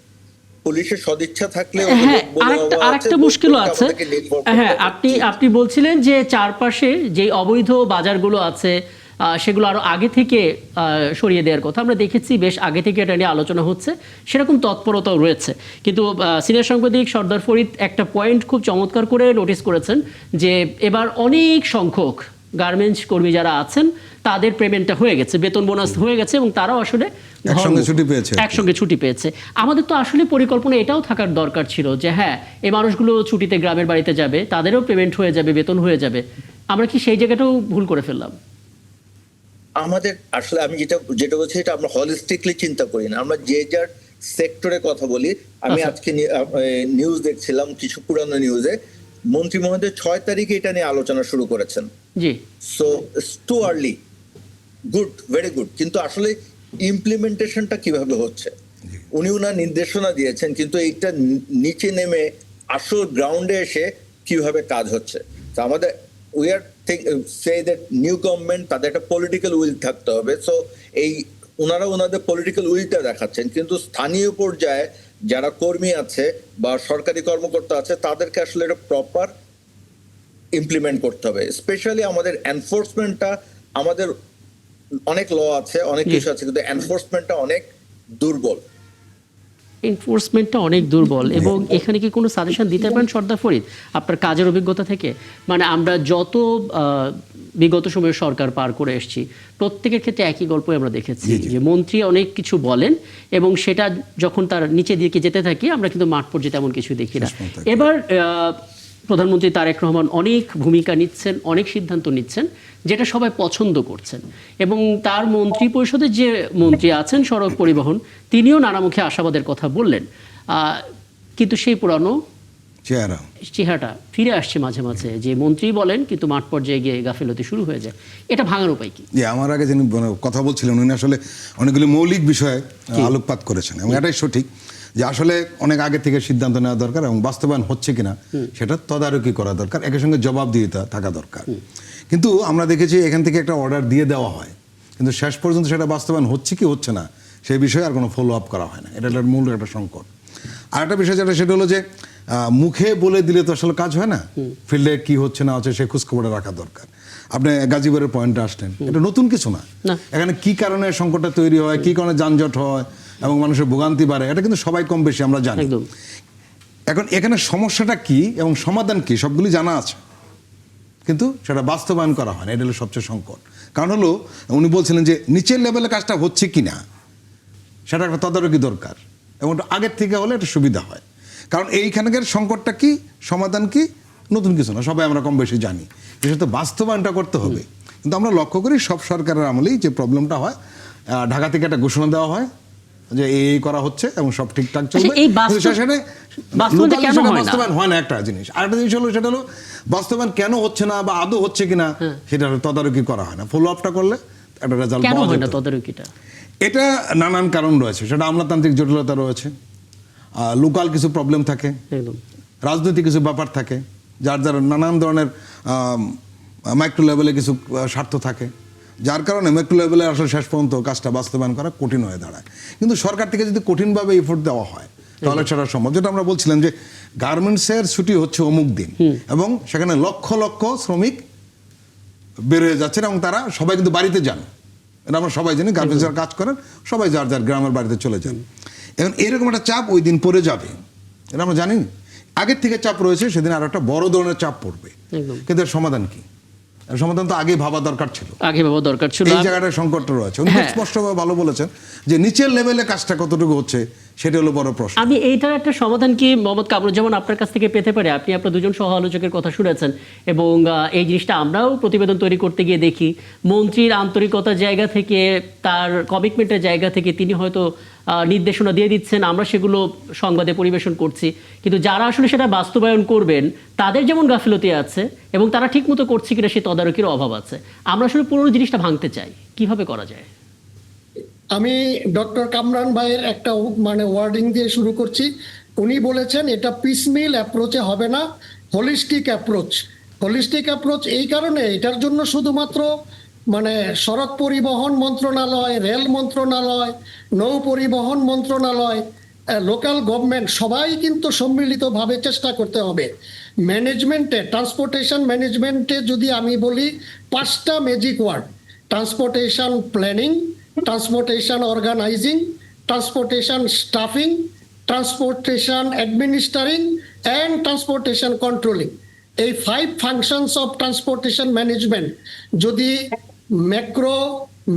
পুলিশের সদিচ্ছা থাকলে হ্যাঁ, আরেকটা মুশকিলও আছে। হ্যাঁ, আপনি বলছিলেন যে চারপাশে যে অবৈধ বাজারগুলো আছে সেগুলো আরো আগে থেকে সরিয়ে দেওয়ার কথা। আমরা দেখেছি বেশ আগে থেকে এটা নিয়ে আলোচনা হচ্ছে, সেরকম তৎপরতাও রয়েছে। কিন্তু সিনিয়র সাংবাদিক সর্দার ফরিদ একটা পয়েন্ট খুব চমৎকার করে নোটিস করেছেন যে এবার অনেক সংখ্যক গার্মেন্টস কর্মী যারা আছেন তাদের পেমেন্টটা হয়ে গেছে, বেতন বোনাস হয়ে গেছে এবং তারাও আসলে একসঙ্গে ছুটি পেয়েছে। আমাদের তো আসলে পরিকল্পনা এটাও থাকার দরকার ছিল যে হ্যাঁ, এই মানুষগুলো ছুটিতে গ্রামের বাড়িতে যাবে, তাদেরও পেমেন্ট হয়ে যাবে, বেতন হয়ে যাবে। আমরা কি সেই জায়গাটাও ভুল করে ফেললাম? আমাদের আসলে আমি যেটা বলছি এটা আমরা হলিস্টিকলি চিন্তা করি না, আমরা যে যার সেক্টরে কথা বলি। আমি আজকে নিউজ দেখছিলাম, কিছু পুরানো নিউজে মন্ত্রী মহোদয় 6 তারিখে এটা নিয়ে আলোচনা শুরু করেছেন। জি, so it's too early. Good, very good, কিন্তু আসলে ইমপ্লিমেন্টেশনটা কিভাবে হচ্ছে? উনি উনার নির্দেশনা দিয়েছেন, কিন্তু এইটা নিচে নেমে আসল গ্রাউন্ডে এসে কিভাবে কাজ হচ্ছে? তো আমাদের we are say that new government তাদের একটা পলিটিক্যাল উইল থাকতে হবে। সো এই ওনাদের পলিটিক্যাল উইলটা দেখাচ্ছেন, কিন্তু স্থানীয় পর্যায়ে যারা কর্মী আছে বা সরকারি কর্মকর্তা আছে তাদেরকে আসলে এটা প্রপার ইমপ্লিমেন্ট করতে হবে। স্পেশালি আমাদের এনফোর্সমেন্টটা, আমাদের অনেক ল আছে, অনেক কিছু আছে, কিন্তু এনফোর্সমেন্টটা অনেক দুর্বল। এনফোর্সমেন্টটা অনেক দুর্বল। এবং এখানে কি কোনো সাজেশন দিতে পারেন সর্দার ফরিদ আপনার কাজের অভিজ্ঞতা থেকে? মানে আমরা যত বিগত সময়ে সরকার পার করে এসেছি প্রত্যেকের ক্ষেত্রে একই গল্পই আমরা দেখেছি যে মন্ত্রী অনেক কিছু বলেন এবং সেটা যখন তার নিচে দিকে যেতে থাকি আমরা কিন্তু মাঠ পর্যায়ে তেমন কিছু দেখি না। এবার প্রধানমন্ত্রী তারেক রহমান অনেক ভূমিকা নিচ্ছেন, অনেক সিদ্ধান্ত নিচ্ছেন যেটা সবাই পছন্দ করছেন এবং তার মন্ত্রী পরিষদের যে মন্ত্রী আছেন সড়ক পরিবহন তিনিও নানামুখী আশাবাদের কথা বললেন, কিন্তু সেই পুরানো চেহারাটা ফিরে আসছে মাঝে মাঝে যে মন্ত্রী বলেন কিন্তু মাঠ পর্যায়ে গিয়ে গাফিলতি শুরু হয়ে যায়। এটা ভাঙার উপায় কি? আমার আগে যিনি কথা বলছিলেন উনি আসলে অনেকগুলি মৌলিক বিষয়ে আলোকপাত করেছেন এবং এটাই সঠিক যে আসলে অনেক আগে থেকে সিদ্ধান্ত নেওয়া দরকার এবং বাস্তবায়ন হচ্ছে কিনা সেটা তদারকি করা দরকার, একের সঙ্গে জবাবদিহিতা থাকা দরকার। কিন্তু আমরা দেখেছি এখান থেকে একটা অর্ডার দিয়ে দেওয়া হয় কিন্তু শেষ পর্যন্ত সেটা বাস্তবায়ন হচ্ছে কি হচ্ছে না সেই বিষয়ে আর কোনো ফলো আপ করা হয় না। এটা একটা মূল একটা সংকট। আর একটা বিষয় যেটা সেটা হলো যে মুখে বলে দিলে তো আসলে কাজ হয় না, ফিল্ডে কি হচ্ছে না হচ্ছে সে খোঁজখবরে রাখা দরকার। আপনি গাজীপুরের পয়েন্টে আসলেন, এটা নতুন কিছু না। এখানে কি কারণে সংকটটা তৈরি হয়, কি কারণে যানজট হয় এবং মানুষের ভোগান্তি বাড়ে এটা কিন্তু সবাই কম বেশি আমরা জানি। এখন এখানে সমস্যাটা কি এবং সমাধান কি সবগুলি জানা আছে, কিন্তু সেটা বাস্তবায়ন করা হয় না। এটা হলো সবচেয়ে সংকট। কারণ হলো উনি বলছিলেন যে নিচের লেভেলে কাজটা হচ্ছে কি না সেটা একটা তদারকি দরকার এবং আগের থেকে হলে একটা সুবিধা হয়। কারণ এইখানকার সংকটটা কি, সমাধান কি, নতুন কিছু না, সবাই আমরা কম বেশি জানি। সেটা বাস্তবায়নটা করতে হবে। কিন্তু আমরা লক্ষ্য করি সব সরকারের আমলেই যে প্রবলেমটা হয়, ঢাকা থেকে একটা ঘোষণা দেওয়া হয় যে এই করা হচ্ছে এবং সব ঠিকঠাক চলবে, বাস্তবায়ন হয় না একটা জিনিস। আর একটা জিনিস হলো সেটা হলো বাস্তবায়ন কেন হচ্ছে না বা আদৌ হচ্ছে কিনা সেটা তদারকি করা হয় না। ফলো আপটা করলে একটা রেজাল্ট পাওয়া যায় না। তদারকিটা এটা নানান কারণ রয়েছে, সেটা আমলাতান্ত্রিক জটিলতা রয়েছে, লোকাল কিছু প্রবলেম থাকে, রাজনৈতিক কিছু ব্যাপার থাকে, যার নানান ধরনের মাইক্রো লেভেলে কিছু স্বার্থ থাকে, যার কারণে মাইক্রো লেভেলে আসলে শেষ পর্যন্ত কাজটা বাস্তবায়ন করা কঠিন হয়ে দাঁড়ায়। কিন্তু সরকার থেকে যদি কঠিনভাবে এফোর্ট দেওয়া হয় তাহলে সেটা সম্ভব। যেটা আমরা বলছিলাম যে গার্মেন্টসের ছুটি হচ্ছে অমুক দিন এবং সেখানে লক্ষ লক্ষ শ্রমিক বের হয়ে যাচ্ছেন এবং তারা সবাই কিন্তু বাড়িতে যান, এটা আমরা সবাই জানি, গার্মেন্টস যারা কাজ করেন সবাই যার যার গ্রামের বাড়িতে চলে যান। এখন এরকম একটা চাপ ওই দিন পড়ে যাবে, এটা আমরা জানি। আগের থেকে চাপ রয়েছে, সেদিন আর একটা বড় ধরনের চাপ পড়বে, কিন্তু এর সমাধান কি? এর সমাধান তো আগে ভাবা দরকার ছিল, আগে ভাবা দরকার ছিল। এই জায়গাটায় সংকটটা রয়েছে। উনি খুব স্পষ্টভাবে ভালো বলেছেন যে নিচের লেভেলে কাজটা কতটুকু হচ্ছে সেটা হলো বড় প্রশ্ন। আমি এইটার একটা সমাধান কি মোহাম্মদ কামরুজ্জামান আপনার কাছ থেকে পেতে পারি? আপনি আপনার দুজন সহ আলোচকের কথা শুনেছেন এবং এই জিনিসটা আমরাও প্রতিবেদন তৈরি করতে গিয়ে দেখি মন্ত্রীর আন্তরিকতার জায়গা থেকে, তার কমিটমেন্টের জায়গা থেকে তিনি হয়তো নির্দেশনা দিয়ে দিচ্ছেন, আমরা সেগুলো সংবাদে পরিবেশন করছি, কিন্তু যারা আসলে সেটা বাস্তবায়ন করবেন তাদের যেমন গাফিলতি আছে এবং তারা ঠিকমতো করছে কিনা সেই তদারকির অভাব আছে। আমরা আসলে পুরো জিনিসটা ভাঙতে চাই, কিভাবে করা যায়? আমি ডক্টর কামরান ভাইয়ের একটা মানে ওয়ার্ডিং দিয়ে শুরু করছি। উনি বলেছেন এটা পিসমিল অ্যাপ্রোচে হবে না, হোলিস্টিক অ্যাপ্রোচ। হোলিস্টিক অ্যাপ্রোচ এই কারণে, এটার জন্য শুধুমাত্র মানে সড়ক পরিবহন মন্ত্রণালয়, রেল মন্ত্রণালয়, নৌ পরিবহন মন্ত্রণালয়, লোকাল গভর্নমেন্ট সবাই কিন্তু সম্মিলিতভাবে চেষ্টা করতে হবে। ম্যানেজমেন্টে, ট্রান্সপোর্টেশন ম্যানেজমেন্টে যদি আমি বলি 5টা magic word: transportation planning, transportation organising, transportation staffing, transportation administering and transportation controlling. এই 5 ফাংশনস অফ ট্রান্সপোর্টেশন ম্যানেজমেন্ট যদি ম্যাক্রো,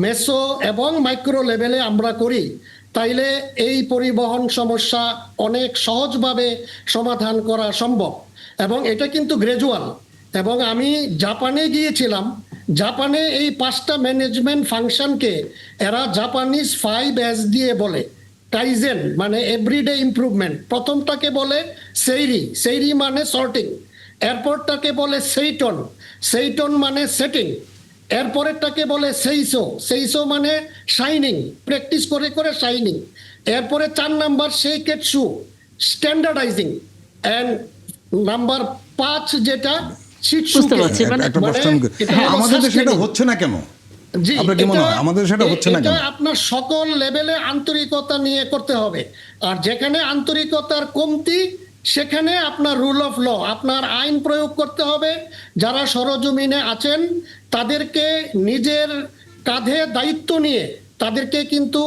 মেসো এবং মাইক্রো লেভেলে আমরা করি, তাইলে এই পরিবহন সমস্যা অনেক সহজভাবে সমাধান করা সম্ভব। এবং এটা কিন্তু গ্র্যাজুয়াল। এবং আমি জাপানে গিয়েছিলাম, জাপানে এই 5টা ম্যানেজমেন্ট ফাংশনকে এরা জাপানিজ 5S দিয়ে বলে। কাইজেন মানে এভরিডে ইমপ্রুভমেন্ট, প্রথমটাকে বলে সেইরি, সেইরি মানে সর্টিং, এরপরটাকে বলে সেইটন, সেইটন মানে সেটিং, এরপরেরটাকে বলে সেইসো, সেইসো মানে শাইনিং, প্র্যাকটিস করে করে শাইনিং, এরপরে 4 নাম্বার সেইকেটসু, স্ট্যান্ডার্ডাইজিং, এন্ড নাম্বার 5 যেটা বুঝতে পারছি। একটা প্রশ্ন, আমাদের দেশে সেটা হচ্ছে না কেন? জি, আপনার কি মনে হয় আমাদের সেটা হচ্ছে না কেন? এটা আপনার সকল লেভেলে আন্তরিকতা নিয়ে করতে হবে। আর যেখানে আন্তরিকতার কমতি, সেখানে আপনার রুল অফ ল, আপনার আইন প্রয়োগ করতে হবে। যারা সরজমিনে আছেন তাদেরকে নিজের কাঁধে দায়িত্ব নিয়ে তাদেরকে কিন্তু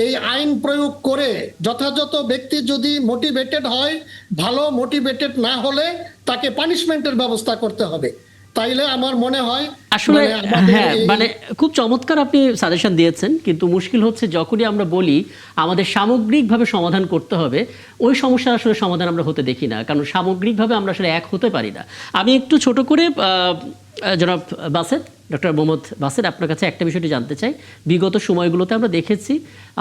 এই আইন প্রয়োগ করে যথাযথ ব্যক্তি যদি মোটিভেটেড হয় ভালো, মোটিভেটেড না হলে তাকে পানিশমেন্টের ব্যবস্থা করতে হবে। তাইলে আমার মনে হয় আসলে হ্যাঁ, মানে খুব চমৎকার আপনি সাজেশন দিয়েছেন, কিন্তু মুশকিল হচ্ছে যখনই আমরা বলি আমাদের সামগ্রিকভাবে সমাধান করতে হবে, ওই সমস্যার আসলে সমাধান আমরা হতে দেখি না, কারণ সামগ্রিকভাবে আমরা আসলে এক হতে পারি না। আমি একটু ছোট করে জনাব বাসেত, ডক্টর মোহাম্মদ বাসেত, আপনার কাছে একটা বিষয়টি জানতে চাই। বিগত সময়গুলোতে আমরা দেখেছি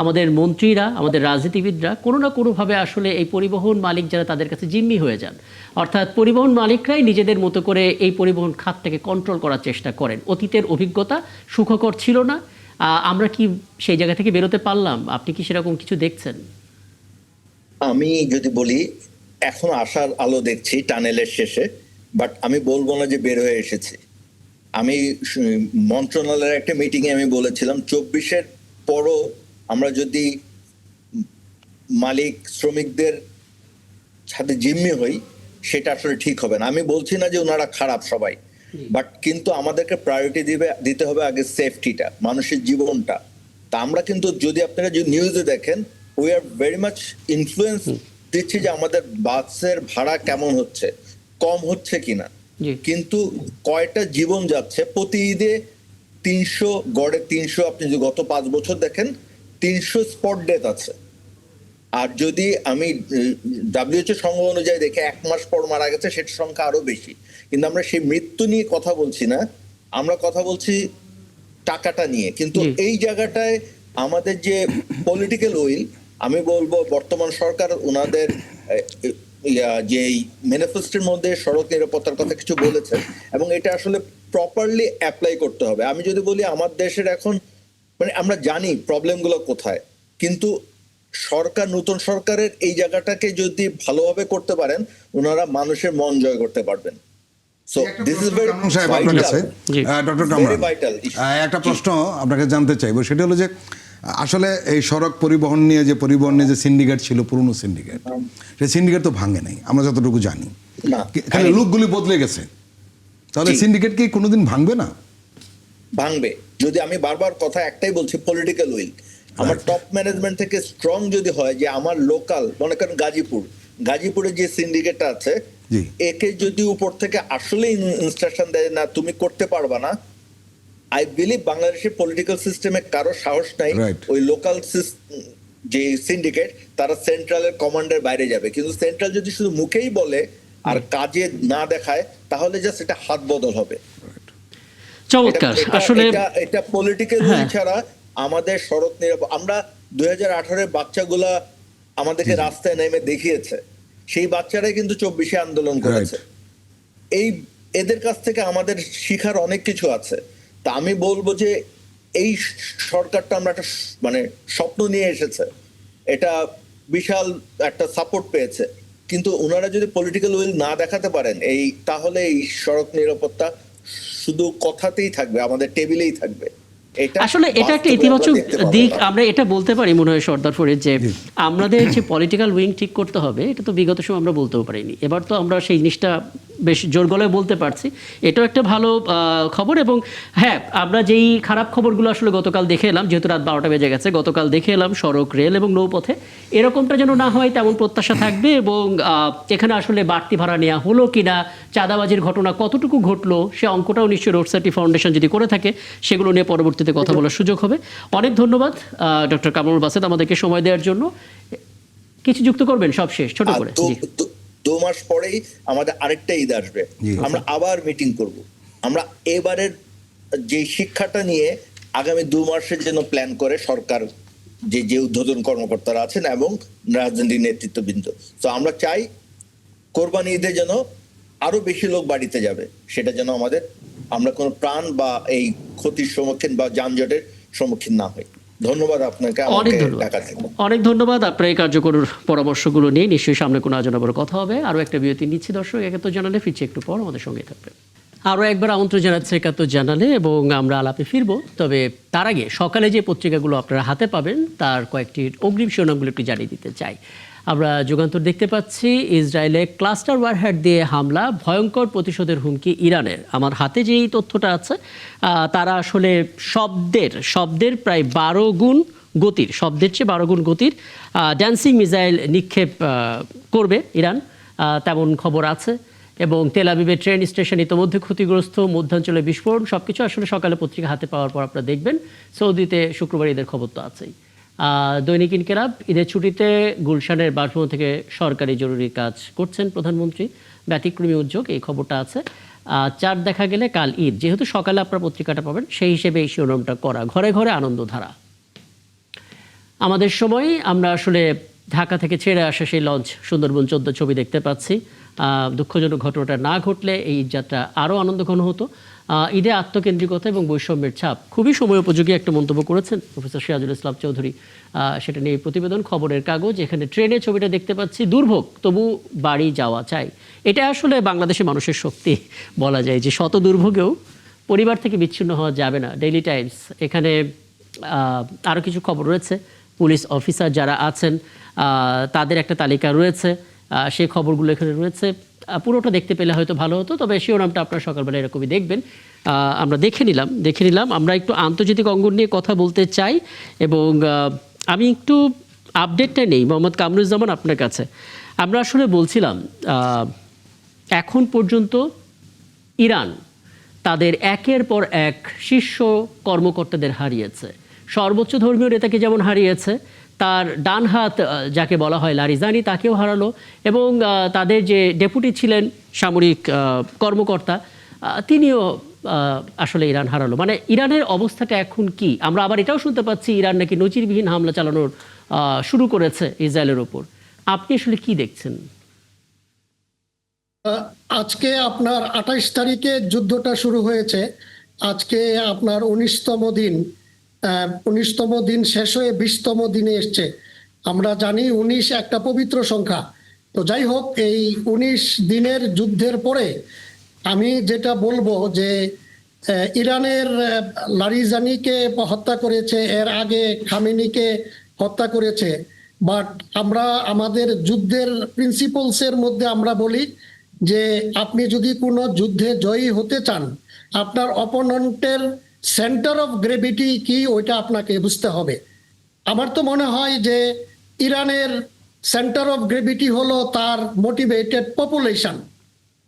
আমাদের মন্ত্রীরা, আমাদের রাজনীতিবিদরা কোনো না কোনোভাবে আসলে এই পরিবহন মালিক যারা, তাদের কাছে জিম্মি হয়ে যান। অর্থাৎ পরিবহন মালিকরাই নিজেদের মতো করে এই পরিবহন খাতটাকে কন্ট্রোল করার চেষ্টা করেন। অতীতের অভিজ্ঞতা সুখকর ছিল না। আমরা কি সেই জায়গা থেকে বেরোতে পারলাম? আপনি কি সেরকম কিছু দেখছেন? আমি যদি বলি এখন আশার আলো দেখছি টানেলের শেষে, বাট আমি বলবো না যে বের হয়ে এসেছি। আমি মন্ত্রণালয়ের একটা মিটিংয়ে আমি বলেছিলাম 24-এর পরও আমরা যদি মালিক শ্রমিকদের সাথে জিম্মি হই, সেটা আসলে ঠিক হবে না। আমি বলছি না যে ওনারা খারাপ সবাই, বাট কিন্তু আমাদেরকে প্রায়োরিটি দিতে হবে আগে সেফটিটা, মানুষের জীবনটা। তা আমরা কিন্তু যদি আপনারা যদি নিউজে দেখেন, we are very much influence দিচ্ছি যে আমাদের বাসের ভাড়া কেমন হচ্ছে, কম হচ্ছে কিনা, কিন্তু কয়টা জীবন যাচ্ছে প্রতি ঈদে 300, গড়ে 300, আপনি যদি গত 5 বছর দেখেন 300 স্পট ডেথ আছে। আর যদি আমি WHO সংখ্যা অনুযায়ী দেখে 1 মাস পর মারা গেছে, সেটার সংখ্যা আরো বেশি। কিন্তু আমরা সেই মৃত্যু নিয়ে কথা বলছি না, আমরা কথা বলছি টাকাটা নিয়ে। কিন্তু এই জায়গাটায় আমাদের যে পলিটিক্যাল উইল, আমি বলবো বর্তমান সরকার ওনাদের যে ম্যানিফেস্টোর মধ্যে সড়ক নিরাপত্তার কথা কিছু বলেছেন, এবং এটা আসলে প্রপারলি অ্যাপ্লাই করতে হবে। আমি যদি বলি আমার দেশের এখন মানে আমরা জানি প্রবলেমগুলো কোথায়, কিন্তু সরকার, নতুন সরকারের এই জায়গাটাকে যদি ভালোভাবে করতে পারেন, ওনারা মানুষের মন জয় করতে পারবেন। So this is very vital. একটা প্রশ্ন আপনাকে জানতে চাইবো, সেটা হলো যে আসলে এই সড়ক পরিবহন নিয়ে যে সিন্ডিকেট ছিল, পুরনো সিন্ডিকেট, সেই সিন্ডিকেট তো ভাঙে নাই আমরা যতটুকু জানি, খালি লোকগুলি বদলে গেছে। তাহলে সিন্ডিকেট কি কোনোদিন ভাঙবে না? ভাঙবে, যদি আমি বারবার কথা একটাই বলছি, পলিটিক্যাল উইল আমার টপ ম্যানেজমেন্ট থেকে স্ট্রং যদি হয় যে আমার লোকাল, মনে করেন গাজীপুরে যে সিন্ডিকেটটা আছে, জি। একে যদি উপর থেকে আসলে ইনস্ট্রাকশন দেয় না তুমি করতে পারবা না, আই বিলিভ বাংলাদেশের পলিটিক্যাল সিস্টেমে কারো সাহস নাই Right. ওই লোকাল যে সিন্ডিকেট তারা সেন্ট্রালের কমান্ডের বাইরে যাবে। কিন্তু সেন্ট্রাল যদি শুধু মুখেই বলে আর কাজে না দেখায়, তাহলে জাস্ট এটা হাত বদল হবে। চমৎকার। আসলে এটা পলিটিক্যাল উইল ছাড়া আমাদের সড়ক নিরাপদ, আমরা 2018 বাচ্চাগুলা আমাদেরকে রাস্তায় নেমে দেখিয়েছে, সেই বাচ্চারাই কিন্তু 24-এ আন্দোলন করেছে। এই এদের কাছ থেকে আমাদের শিখার অনেক কিছু আছে। তা আমি বলবো যে এই সরকারটা আমরা একটা মানে স্বপ্ন নিয়ে এসেছে, এটা বিশাল একটা সাপোর্ট পেয়েছে, কিন্তু ওনারা যদি পলিটিক্যাল উইল না দেখাতে পারেন তাহলে এই সড়ক নিরাপত্তা শুধু কথাতেই থাকবে, আমাদের টেবিলেই থাকবে। আসলে এটা একটা ইতিবাচক দিক, আমরা এটা বলতে পারি মনে হয় সর্দার ফরিদ, যে আমাদের যে পলিটিক্যাল উইং ঠিক করতে হবে, এটা তো বিগত সময় আমরা বলতেও পারিনি। এবার তো আমরা সেই জিনিসটা বেশ জোর গলায় বলতে পারছি, এটাও একটা ভালো খবর। এবং হ্যাঁ, আমরা যেই খারাপ খবরগুলো আসলে গতকাল দেখে এলাম, যেহেতু রাত 12টা বেজে গেছে, গতকাল দেখে এলাম সড়ক, রেল এবং নৌপথে এরকমটা যেন না হয় তেমন প্রত্যাশা থাকবে। এবং এখানে আসলে বাড়তি ভাড়া নেওয়া হলো কিনা, চাঁদাবাজির ঘটনা কতটুকু ঘটলো, সে অঙ্কটাও নিশ্চয়ই রোড সেফটি ফাউন্ডেশন যদি করে থাকে সেগুলো নিয়ে পরবর্তীতে কথা বলার সুযোগ হবে। অনেক ধন্যবাদ ডক্টর কামরুল বাসেদ আমাদেরকে সময় দেওয়ার জন্য। কিছু যুক্ত করবেন সব শেষ ছোট করে? 2 মাস পরেই আমাদের আরেকটা ঈদ আসবে, আমরা আবার মিটিং করব। আমরা এবারের যে শিক্ষাটা নিয়ে আগামী 2 মাসের জন্য প্ল্যান করে সরকার, যে উদ্বোধন কর্মকর্তারা আছেন এবং রাজনৈতিক নেতৃত্ববৃন্দ, তো আমরা চাই কোরবানি ঈদে যেন আরো বেশি লোক বাড়িতে যাবে, সেটা যেন আমরা কোনো প্রাণ বা এই ক্ষতির সম্মুখীন বা যানজটের সম্মুখীন না হই। ধন্যবাদ আপনাকে, অনেক ধন্যবাদ। আপনার এই কার্যকর পরামর্শগুলো নিয়ে নিশ্চয়ই সামনে কোনো আলোচনা করা হবে। আরো একটা বিরতি নিচ্ছি দর্শক, 71 জানালে ফিরছি একটু পর, আমাদের সঙ্গে থাকবে। আরও একবার আমন্ত্রণ জানাচ্ছে 71 জানালে, এবং আমরা আলাপে ফিরবো। তবে তার আগে সকালে যে পত্রিকাগুলো আপনারা হাতে পাবেন তার কয়েকটি অগ্রিম শিরোনামগুলো একটু জানিয়ে দিতে চাই। আমরা যুগান্তর দেখতে পাচ্ছি, ইসরায়েলে ক্লাস্টার ওয়ারহেড দিয়ে হামলা, ভয়ঙ্কর প্রতিশোধের হুমকি ইরানের। আমার হাতে যেই তথ্যটা আছে, তারা আসলে শব্দের প্রায় 12 গুণ গতির, শব্দের চেয়ে 12 গুণ গতির ড্যান্সিং মিসাইল নিক্ষেপ করবে ইরান, তেমন খবর আছে। এবং তেল আবিবের ট্রেন স্টেশন ইতিমধ্যে ক্ষতিগ্রস্ত, মধ্যাঞ্চলে বিস্ফোরণ, সবকিছু আসলে সকালে পত্রিকা হাতে পাওয়ার পর আপনারা দেখবেন। সৌদিতে শুক্রবার ঈদের খবর তো আছেই। দৈনিক ইনকিলাব, ঈদের ছুটিতে গুলশানের বাসভবন থেকে সরকারি জরুরি কাজ করছেন প্রধানমন্ত্রী, ব্যতিক্রমী উদ্যোগ, এই খবরটা আছে। চার দেখা গেলে কাল ঈদ, যেহেতু সকালে আপনারা পত্রিকাটা পাবেন সেই হিসেবে এই শিরোনামটা করা। ঘরে ঘরে আনন্দধারা। আমাদের সময় আমরা আসলে ঢাকা থেকে ছেড়ে আসা সেই লঞ্চ সুন্দরবন 14 ছবি দেখতে পাচ্ছি। দুঃখজনক ঘটনাটা না ঘটলে এই যাত্রা আরও আনন্দঘন হতো। ঈদে আত্মকেন্দ্রিকতা এবং বৈষম্যের ছাপ, খুবই সময় উপযোগী একটা মন্তব্য করেছেন প্রফেসর সিরাজুল ইসলাম চৌধুরী। সেটা নিয়ে প্রতিবেদন খবরের কাগজ। এখানে ট্রেনের ছবিটা দেখতে পাচ্ছি, দুর্ভোগ তবু বাড়ি যাওয়া চাই। এটা আসলে বাংলাদেশের মানুষের শক্তি বলা যায়, যে শত দুর্ভোগেও পরিবার থেকে বিচ্ছিন্ন হওয়া যাবে না। ডেইলি টাইমস, এখানে আরও কিছু খবর রয়েছে। পুলিশ অফিসার যারা আছেন তাদের একটা তালিকা রয়েছে, সেই খবরগুলো এখানে রয়েছে। পুরোটা দেখতে পেলে হয়তো ভালো হতো, তবে শিরোনামটা আপনারা সকালবেলা এরকমই দেখবেন। আমরা দেখে নিলাম। আমরা একটু আন্তর্জাতিক অঙ্গন নিয়ে কথা বলতে চাই, এবং আমি একটু আপডেটটা নেই মোহাম্মদ কামরুজ্জামান আপনার কাছে। আমরা আসলে বলছিলাম এখন পর্যন্ত ইরান তাদের একের পর এক শীর্ষ কর্মকর্তাদের হারিয়েছে। সর্বোচ্চ ধর্মীয় নেতাকে যেমন হারিয়েছে, তার ডান হাত যাকে বলা হয় লারিজানি, তাকেও হারালো। এবং তাদের যে ডেপুটি ছিলেন সামরিক কর্মকর্তা, তিনিও আসলে ইরান হারালো। মানে ইরানের অবস্থাটা এখন কি? আমরা আবার এটাও শুনতে পাচ্ছি ইরান নাকি নজিরবিহীন হামলা চালানোর শুরু করেছে ইসরায়েলের ওপর। আপনি আসলে কি দেখছেন? আজকে আপনার 28 তারিখে যুদ্ধটা শুরু হয়েছে। আজকে আপনার 19তম দিন শেষ হয়ে 20তম দিনে এসছে। আমরা জানি 19 একটা পবিত্র সংখ্যা। তো যাই হোক, এই 19 দিনের যুদ্ধের পরে আমি যেটা বলবো যে ইরানের লারিজানিকে হত্যা করেছে, এর আগে খামেনিকে হত্যা করেছে। বাট আমরা আমাদের যুদ্ধের প্রিন্সিপালসের মধ্যে আমরা বলি যে আপনি যদি কোনো যুদ্ধে জয়ী হতে চান, আপনার অপোনেন্টের সেন্টার অফ গ্রেভিটি কি ওইটা আপনাকে বুঝতে হবে। আমার তো মনে হয় যে ইরানের সেন্টার অফ গ্রেভিটি হলো তার মোটিভেটেড পপুলেশন।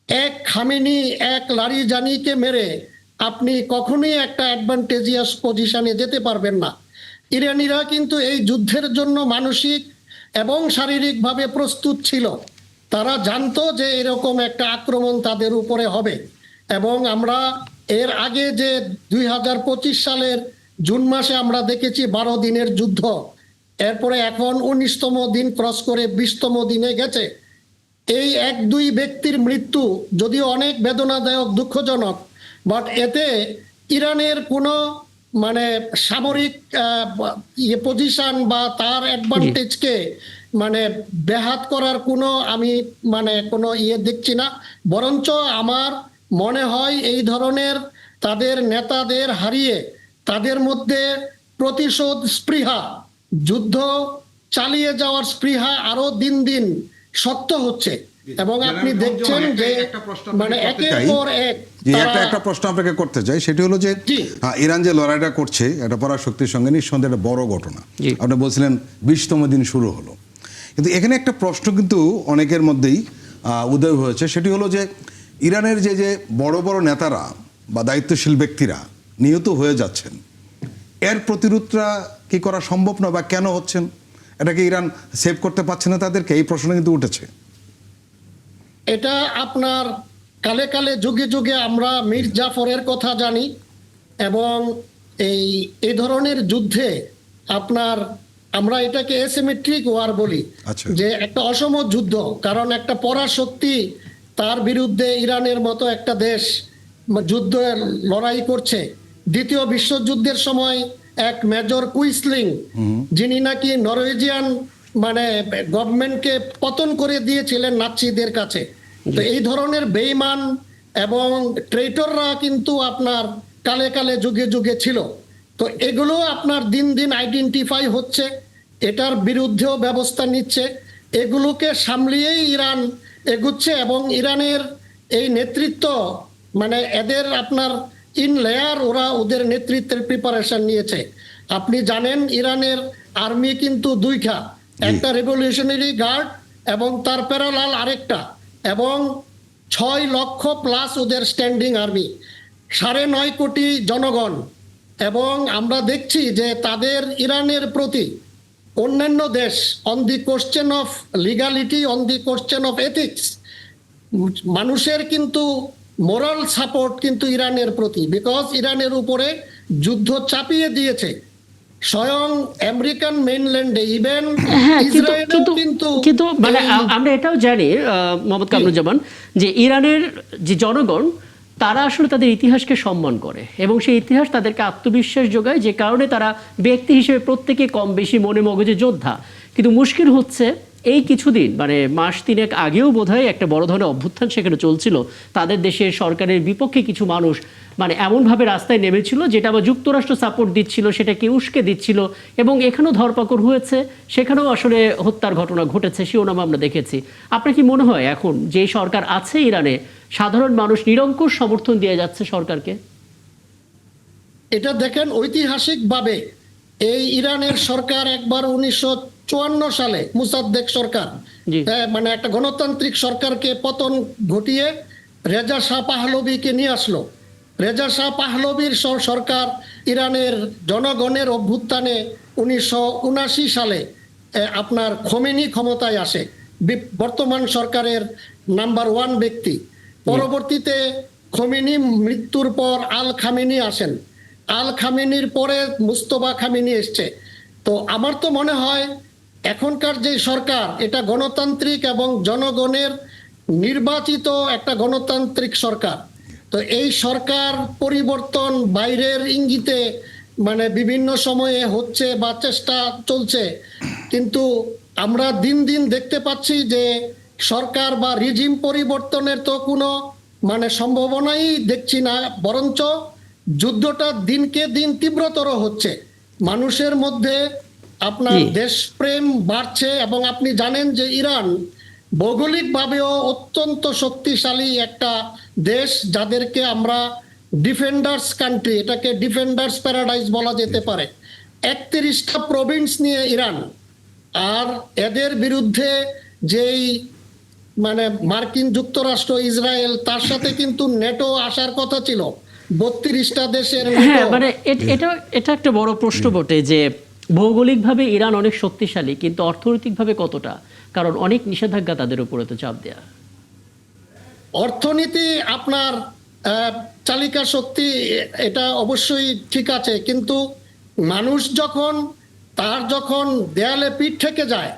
এক খামেনি, এক লারিজানিকে মেরে আপনি কখনোই একটা অ্যাডভান্টেজিয়াস পজিশনে যেতে পারবেন না। ইরানিরা কিন্তু এই যুদ্ধের জন্য মানসিক এবং শারীরিকভাবে প্রস্তুত ছিল। তারা জানতো যে এরকম একটা আক্রমণ তাদের উপরে হবে, এবং আমরা এর আগে যে 2025 সালের জুন মাসে আমরা দেখেছি 12 দিনের যুদ্ধ, এরপরে এখন 19তম দিন ক্রস করে 20তম দিনে গেছে। এই 1-2 ব্যক্তির মৃত্যু যদিও অনেক বেদনাদায়ক, দুঃখজনক, বাট এতে ইরানের কোনো মানে সামরিক পজিশন বা তার অ্যাডভান্টেজকে মানে ব্যাহাত করার কোনো আমি মানে কোনো দেখছি না। বরঞ্চ আমার মনে হয় এই ধরনের তাদের নেতাদের হারিয়ে তাদের মধ্যে প্রতিশোধ স্পৃহা, যুদ্ধ চালিয়ে যাওয়ার স্পৃহা আরো দিন দিন শক্ত হচ্ছে। এবং আপনি দেখছেন যে মানে একের পর এক একটা প্রশ্ন আপনাকে করতে চাই, সেটি হলো যে ইরান যে লড়াইটা করছে এটা পরাশক্তির সঙ্গে নিঃসন্দেহে একটা বড় ঘটনা। আপনি বলছিলেন 20তম দিন শুরু হলো, কিন্তু এখানে একটা প্রশ্ন কিন্তু অনেকের মধ্যেই উদয় হয়েছে, সেটি হলো যে ইরানের যে যে বড় বড় নেতারা বা দায়িত্বশীল ব্যক্তিরা নিহত হয়ে যাচ্ছেন, এর প্রতিরোধটা কি করা সম্ভব না, বা কেন হচ্ছেন? এটাকে ইরান সেভ করতে পারছে না তাদেরকে? এই প্রশ্ন কিন্তু উঠেছে। এটা আপনার কালে কালে যুগে যুগে আমরা মীর জাফরের কথা জানি, এবং এই ধরনের যুদ্ধে আপনার আমরা এটাকে এসিমেট্রিক ওয়ার বলি, যে একটা অসম যুদ্ধ। কারণ একটা পরাশক্তি তার বিরুদ্ধে ইরানের মতো একটা দেশ যুদ্ধ লড়াই করছে। দ্বিতীয় বিশ্বযুদ্ধের সময় এক মেজর কুইসলিং, যিনি নাকি নরওয়েজিয়ান মানে গভর্নমেন্টকে পতন করে দিয়েছিলেন নাৎসিদের কাছে। তো এই ধরনের বেঈমান এবং ট্রেটররা কিন্তু আপনার কালে কালে যুগে যুগে ছিল। তো এগুলো আপনার দিন দিন আইডেন্টিফাই হচ্ছে, এটার বিরুদ্ধেও ব্যবস্থা নিচ্ছে। এগুলোকে সামলিয়েই ইরান এগুচ্ছে, এবং ইরানের এই নেতৃত্ব মানে এদের আপনার ইন লেয়ার ওরা ওদের নেতৃত্বের প্রিপারেশন নিয়েছে। আপনি জানেন ইরানের আর্মি কিন্তু দুইটা, একটা রেভলিউশনারি গার্ড এবং তার প্যারালাল আরেকটা, এবং 6 লক্ষ প্লাস ওদের স্ট্যান্ডিং আর্মি, 9.5 কোটি জনগণ। এবং আমরা দেখছি যে তাদের ইরানের প্রতি অন্যান্য দেশ on the question of legality, on the question of ethics, মানুষের কিন্তু মোরাল সাপোর্ট কিন্তু ইরানের প্রতি, বিকজ ইরানের উপরে যুদ্ধ চাপিয়ে দিয়েছে স্বয়ং আমেরিকান মেইনল্যান্ডে, ইভেন ইসরায়েলও কিন্তু মানে আমরা এটাও জানি মোহাম্মদ কামরুজ্জামান, যে ইরানের যে জনগণ তারা আসলে তাদের ইতিহাসকে সম্মান করে, এবং সেই ইতিহাস তাদেরকে আত্মবিশ্বাস যোগায়, যে কারণে তারা ব্যক্তি হিসেবে প্রত্যেকে কম বেশি মনে মগজে যোদ্ধা। কিন্তু মুশকিল হচ্ছে এই কিছুদিন মানে মাস 3 আগেও বোধহয় একটা বড় ধরনের অভ্যুত্থান সেখানে চলছিল, তাদের দেশের সরকারের বিপক্ষে কিছু মানুষ মানে এমনভাবে রাস্তায় নেমেছিল যেটা আবার যুক্তরাষ্ট্র সাপোর্ট দিচ্ছিল, সেটাকে উস্কে দিচ্ছিল, এবং এখানেও ধরপাকড় হয়েছে, সেখানেও আসলে হত্যার ঘটনা ঘটেছে, শিরোনাম আমরা দেখেছি। আপনার কি মনে হয় এখন যে সরকার আছে ইরানে, সাধারণ মানুষ নিরঙ্কুশ সমর্থন দিয়ে যাচ্ছে সরকারকে? এটা দেখেন ঐতিহাসিকভাবে এই ইরানের সরকার একবার 1954 সালে মুসাদ্দেক সরকার মানে একটা গণতান্ত্রিক সরকারকে পতন ঘটিয়ে রেজা শাহ পাহলভীকে নিয়ে আসলো। রেজা শাহ পাহলভীর সরকার ইরানের জনগণের অভ্যুত্থানে 1979 সালে আপনার খোমেনি ক্ষমতায় আসে, বর্তমান সরকারের নাম্বার 1 ব্যক্তি। পরবর্তীতে খোমেনি মৃত্যুর পর আল খামেনি আসেন, আল খামেনির পরে মুস্তফা খামেনি এসছে। তো আমার তো মনে হয় এখনকার যে সরকার এটা গণতান্ত্রিক এবং জনগণের নির্বাচিত একটা গণতান্ত্রিক সরকার। তো এই সরকার পরিবর্তন বাইরের ইঙ্গিতে মানে বিভিন্ন সময়ে হচ্ছে বা চেষ্টা চলছে, কিন্তু আমরা দিন দিন দেখতে পাচ্ছি যে সরকার বা রিজিম পরিবর্তনের তো কোনো মানে সম্ভাবনাই দেখছি না, বরঞ্চ যুদ্ধটা দিনকে দিন তীব্রতর হচ্ছে, মানুষের মধ্যে আপনার দেশপ্রেম বাড়ছে। এবং আপনি জানেন যে ইরান ভৌগোলিকভাবেও অত্যন্ত শক্তিশালী একটা দেশ, যাদেরকে আমরা ডিফেন্ডার্স কান্ট্রি, এটাকে ডিফেন্ডার্স প্যারাডাইস বলা যেতে পারে। 31টা প্রভিন্স নিয়ে ইরান, আর এদের বিরুদ্ধে যেই মানে মার্কিন যুক্তরাষ্ট্র, ইসরায়েল, তার সাথে কিন্তু নেটো আসার কথা ছিল। 32টা দেশের হ্যাঁ, নেটো। মানে এটা একটা বড় প্রশ্ন বটে যে ভৌগোলিকভাবে ইরান অনেক শক্তিশালী, কিন্তু অর্থনৈতিকভাবে কতটা? কারণ অনেক নিষেধাজ্ঞা তাদের উপরে তো চাপ দেয়া। অর্থনীতি আপনার চালিকা শক্তি, এটা অবশ্যই ঠিক আছে, কিন্তু মানুষ যখন দেয়ালে পিঠ থেকে যায়,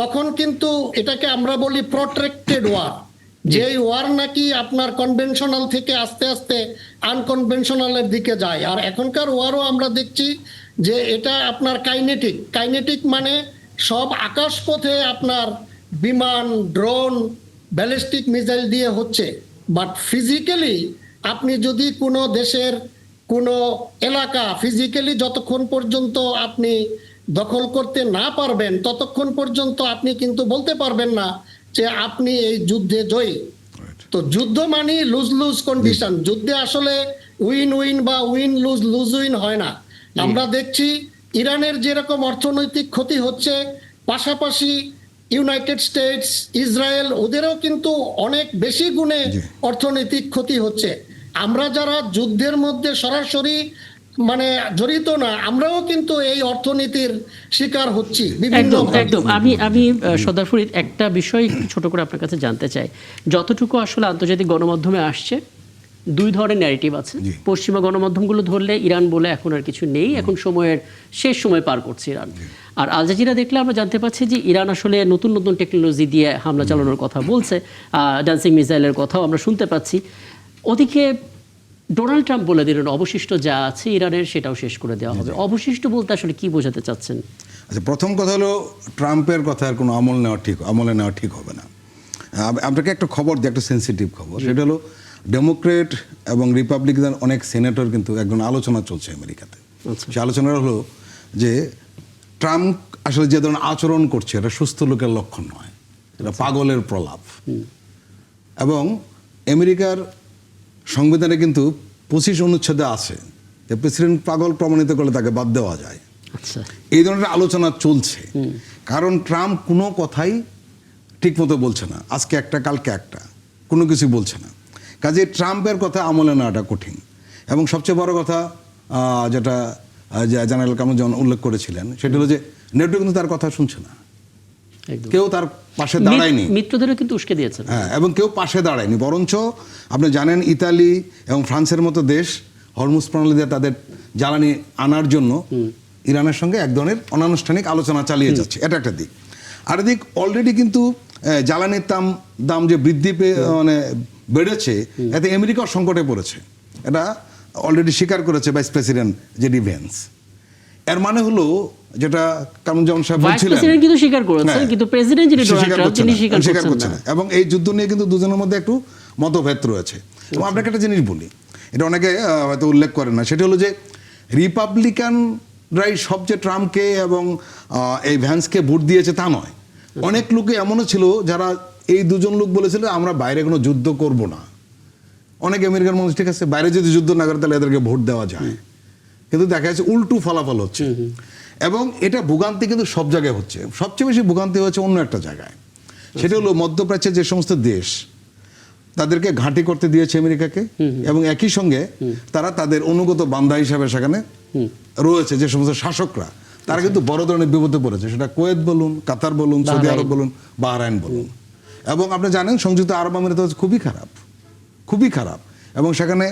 তখন কিন্তু এটাকে আমরা বলি প্রটেক্টেড ওয়ার। যেই ওয়ার নাকি আপনার কনভেনশনাল থেকে আস্তে আস্তে আনকনভেনশনালের দিকে যায়। আর এখনকার ওয়ারও আমরা দেখছি যে এটা আপনার কাইনেটিক মানে সব আকাশপথে আপনার বিমান, ড্রোন, ব্যালিস্টিক মিসাইল দিয়ে হচ্ছে। বাট ফিজিক্যালি আপনি যদি কোনো দেশের কোনো এলাকা ফিজিক্যালি যতক্ষণ পর্যন্ত আপনি দখল করতে না পারবেন, ততক্ষণ পর্যন্ত আপনি কিন্তু বলতে পারবেন না যে আপনি এই যুদ্ধে জয়ী। তো যুদ্ধ মানে লুজ লুজ কন্ডিশন। যুদ্ধে আসলে উইন উইন বা উইন লুজ লুজ উইন হয় না। আমরা দেখছি ইরানের যেরকম অর্থনৈতিক ক্ষতি হচ্ছে, পাশাপাশি ইউনাইটেড স্টেটস, ইসরায়েল, ওদেরও কিন্তু অনেক বেশি গুণে অর্থনৈতিক ক্ষতি হচ্ছে। আমরা যারা যুদ্ধের মধ্যে সরাসরি মানে জড়িত না, আমরাও কিন্তু এই অর্থনীতির শিকার হচ্ছি বিভিন্ন একদম। আমি সর্দার ফরিদ, একটা বিষয় একটু ছোট করে আপনার কাছে জানতে চাই। যতটুকু আসলে আন্তর্জাতিক গণমাধ্যমে আসছে, দুই ধরনের ন্যারেটিভ আছে। পশ্চিমা গণমাধ্যমগুলো ধরলে ইরান বলে এখন আর কিছু নেই, এখন সময়ের শেষ সময় পার করছে ইরান। আর আল জাজিরা দেখলে আমরা জানতে পারছি যে ইরান আসলে নতুন নতুন টেকনোলজি দিয়ে হামলা চালানোর কথা বলছে, ডান্সিং মিসাইলের কথাও আমরা শুনতে পাচ্ছি। ওদিকে ডোনাল্ড ট্রাম্প বলে দিলেন অবশিষ্ট যা আছে ইরানের সেটাও শেষ করে দেওয়া হবে। অবশিষ্ট বলতে আসলে কি বোঝাতে চাচ্ছেন? আচ্ছা, প্রথম কথা হলো ট্রাম্পের কথা আর কোনো আমলে নেওয়া ঠিক হবে না। আপনাকে একটা খবর দিই, একটা সেন্সিটিভ খবর। সেটা হলো ডেমোক্রেট এবং রিপাবলিকান অনেক সেনেটর কিন্তু একজন আলোচনা চলছে আমেরিকাতে। সে আলোচনাটা হলো যে ট্রাম্প আসলে যে ধরনের আচরণ করছে এটা সুস্থ লোকের লক্ষণ নয়, এটা পাগলের প্রলাপ। এবং আমেরিকার সংবিধানে কিন্তু 25 অনুচ্ছেদে আছে যে প্রেসিডেন্ট পাগল প্রমাণিত করলে তাকে বাদ দেওয়া যায়। এই ধরনের আলোচনা চলছে, কারণ ট্রাম্প কোনো কথাই ঠিকমতো বলছে না। আজকে একটা, কালকে একটা, কোনো কিছু বলছে না। কাজে ট্রাম্পের কথা আমলে নেওয়াটা কঠিন। এবং সবচেয়ে বড় কথা যেটা জেনারেল কামরুজ্জামান উল্লেখ করেছিলেন, সেটা হলো যে নেটো কিন্তু তার কথা শুনছে না, কেউ তার পাশে দাঁড়ায়নি, মিত্রদেরও কিন্তু উস্কে দিয়েছেন। হ্যাঁ, এবং কেউ পাশে দাঁড়ায়নি। বরঞ্চ আপনি জানেন ইতালি এবং ফ্রান্সের মতো দেশ হরমুজ প্রণালী দিয়ে তাদের জ্বালানি আনার জন্য ইরানের সঙ্গে এক ধরনের অনানুষ্ঠানিক আলোচনা চালিয়ে যাচ্ছে। এটা একটা দিক। আর দিক, অলরেডি কিন্তু জ্বালানির দাম যে বৃদ্ধি মানে বেড়েছে, এতে আমেরিকাও সংকটে পড়েছে। এটা অলরেডি স্বীকার করেছে ভাইস প্রেসিডেন্ট জেডি ভ্যান্স। এর মানে হলো যেটা কামরুজ্জামান সাহেব বলছিলেন, কিন্তু স্বীকার করেছেন, কিন্তু প্রেসিডেন্ট যিনি ডোনাল্ড ট্রাম্প তিনি স্বীকার করছেন না। এবং এই যুদ্ধ নিয়ে কিন্তু দুজনের মধ্যে একটু মতভেদ রয়েছে। এবং আপনাকে একটা জিনিস বলি, এটা অনেকে হয়তো উল্লেখ করেন না, সেটা হলো যে রিপাবলিকানরাই সবচেয়ে ট্রাম্পকে এবং এই ভ্যান্সকে ভোট দিয়েছে তা নয়। অনেক লোকে এমনও ছিল যারা, এই দুজন লোক বলেছিল আমরা বাইরে কোনো যুদ্ধ করব না। অনেক আমেরিকান মানুষ, ঠিক আছে, বাইরে যদি যুদ্ধ না করে তাহলে এদেরকে ভোট দেওয়া যায়, কিন্তু দেখা যাচ্ছে উল্টো ফলাফল হচ্ছে। এবং এটা ভোগান্তি কিন্তু সব জায়গায় হচ্ছে। সবচেয়ে বেশি ভোগান্তি হচ্ছে অন্য একটা জায়গায়, সেটা হলো মধ্যপ্রাচ্যের যে সমস্ত দেশ তাদেরকে ঘাঁটি করতে দিয়েছে আমেরিকাকে, এবং একই সঙ্গে তারা তাদের অনুগত বান্দা হিসাবে সেখানে রয়েছে। যে সমস্ত শাসকরা, তারা কিন্তু বড় ধরনের বিপদে পড়েছে। সেটা কুয়েত বলুন, কাতার বলুন, সৌদি আরব বলুন, বাহরাইন বলুন। এবং আপনি জানেন সংযুক্ত আরব আমিরাত খুবই খারাপ, এবং সেখানে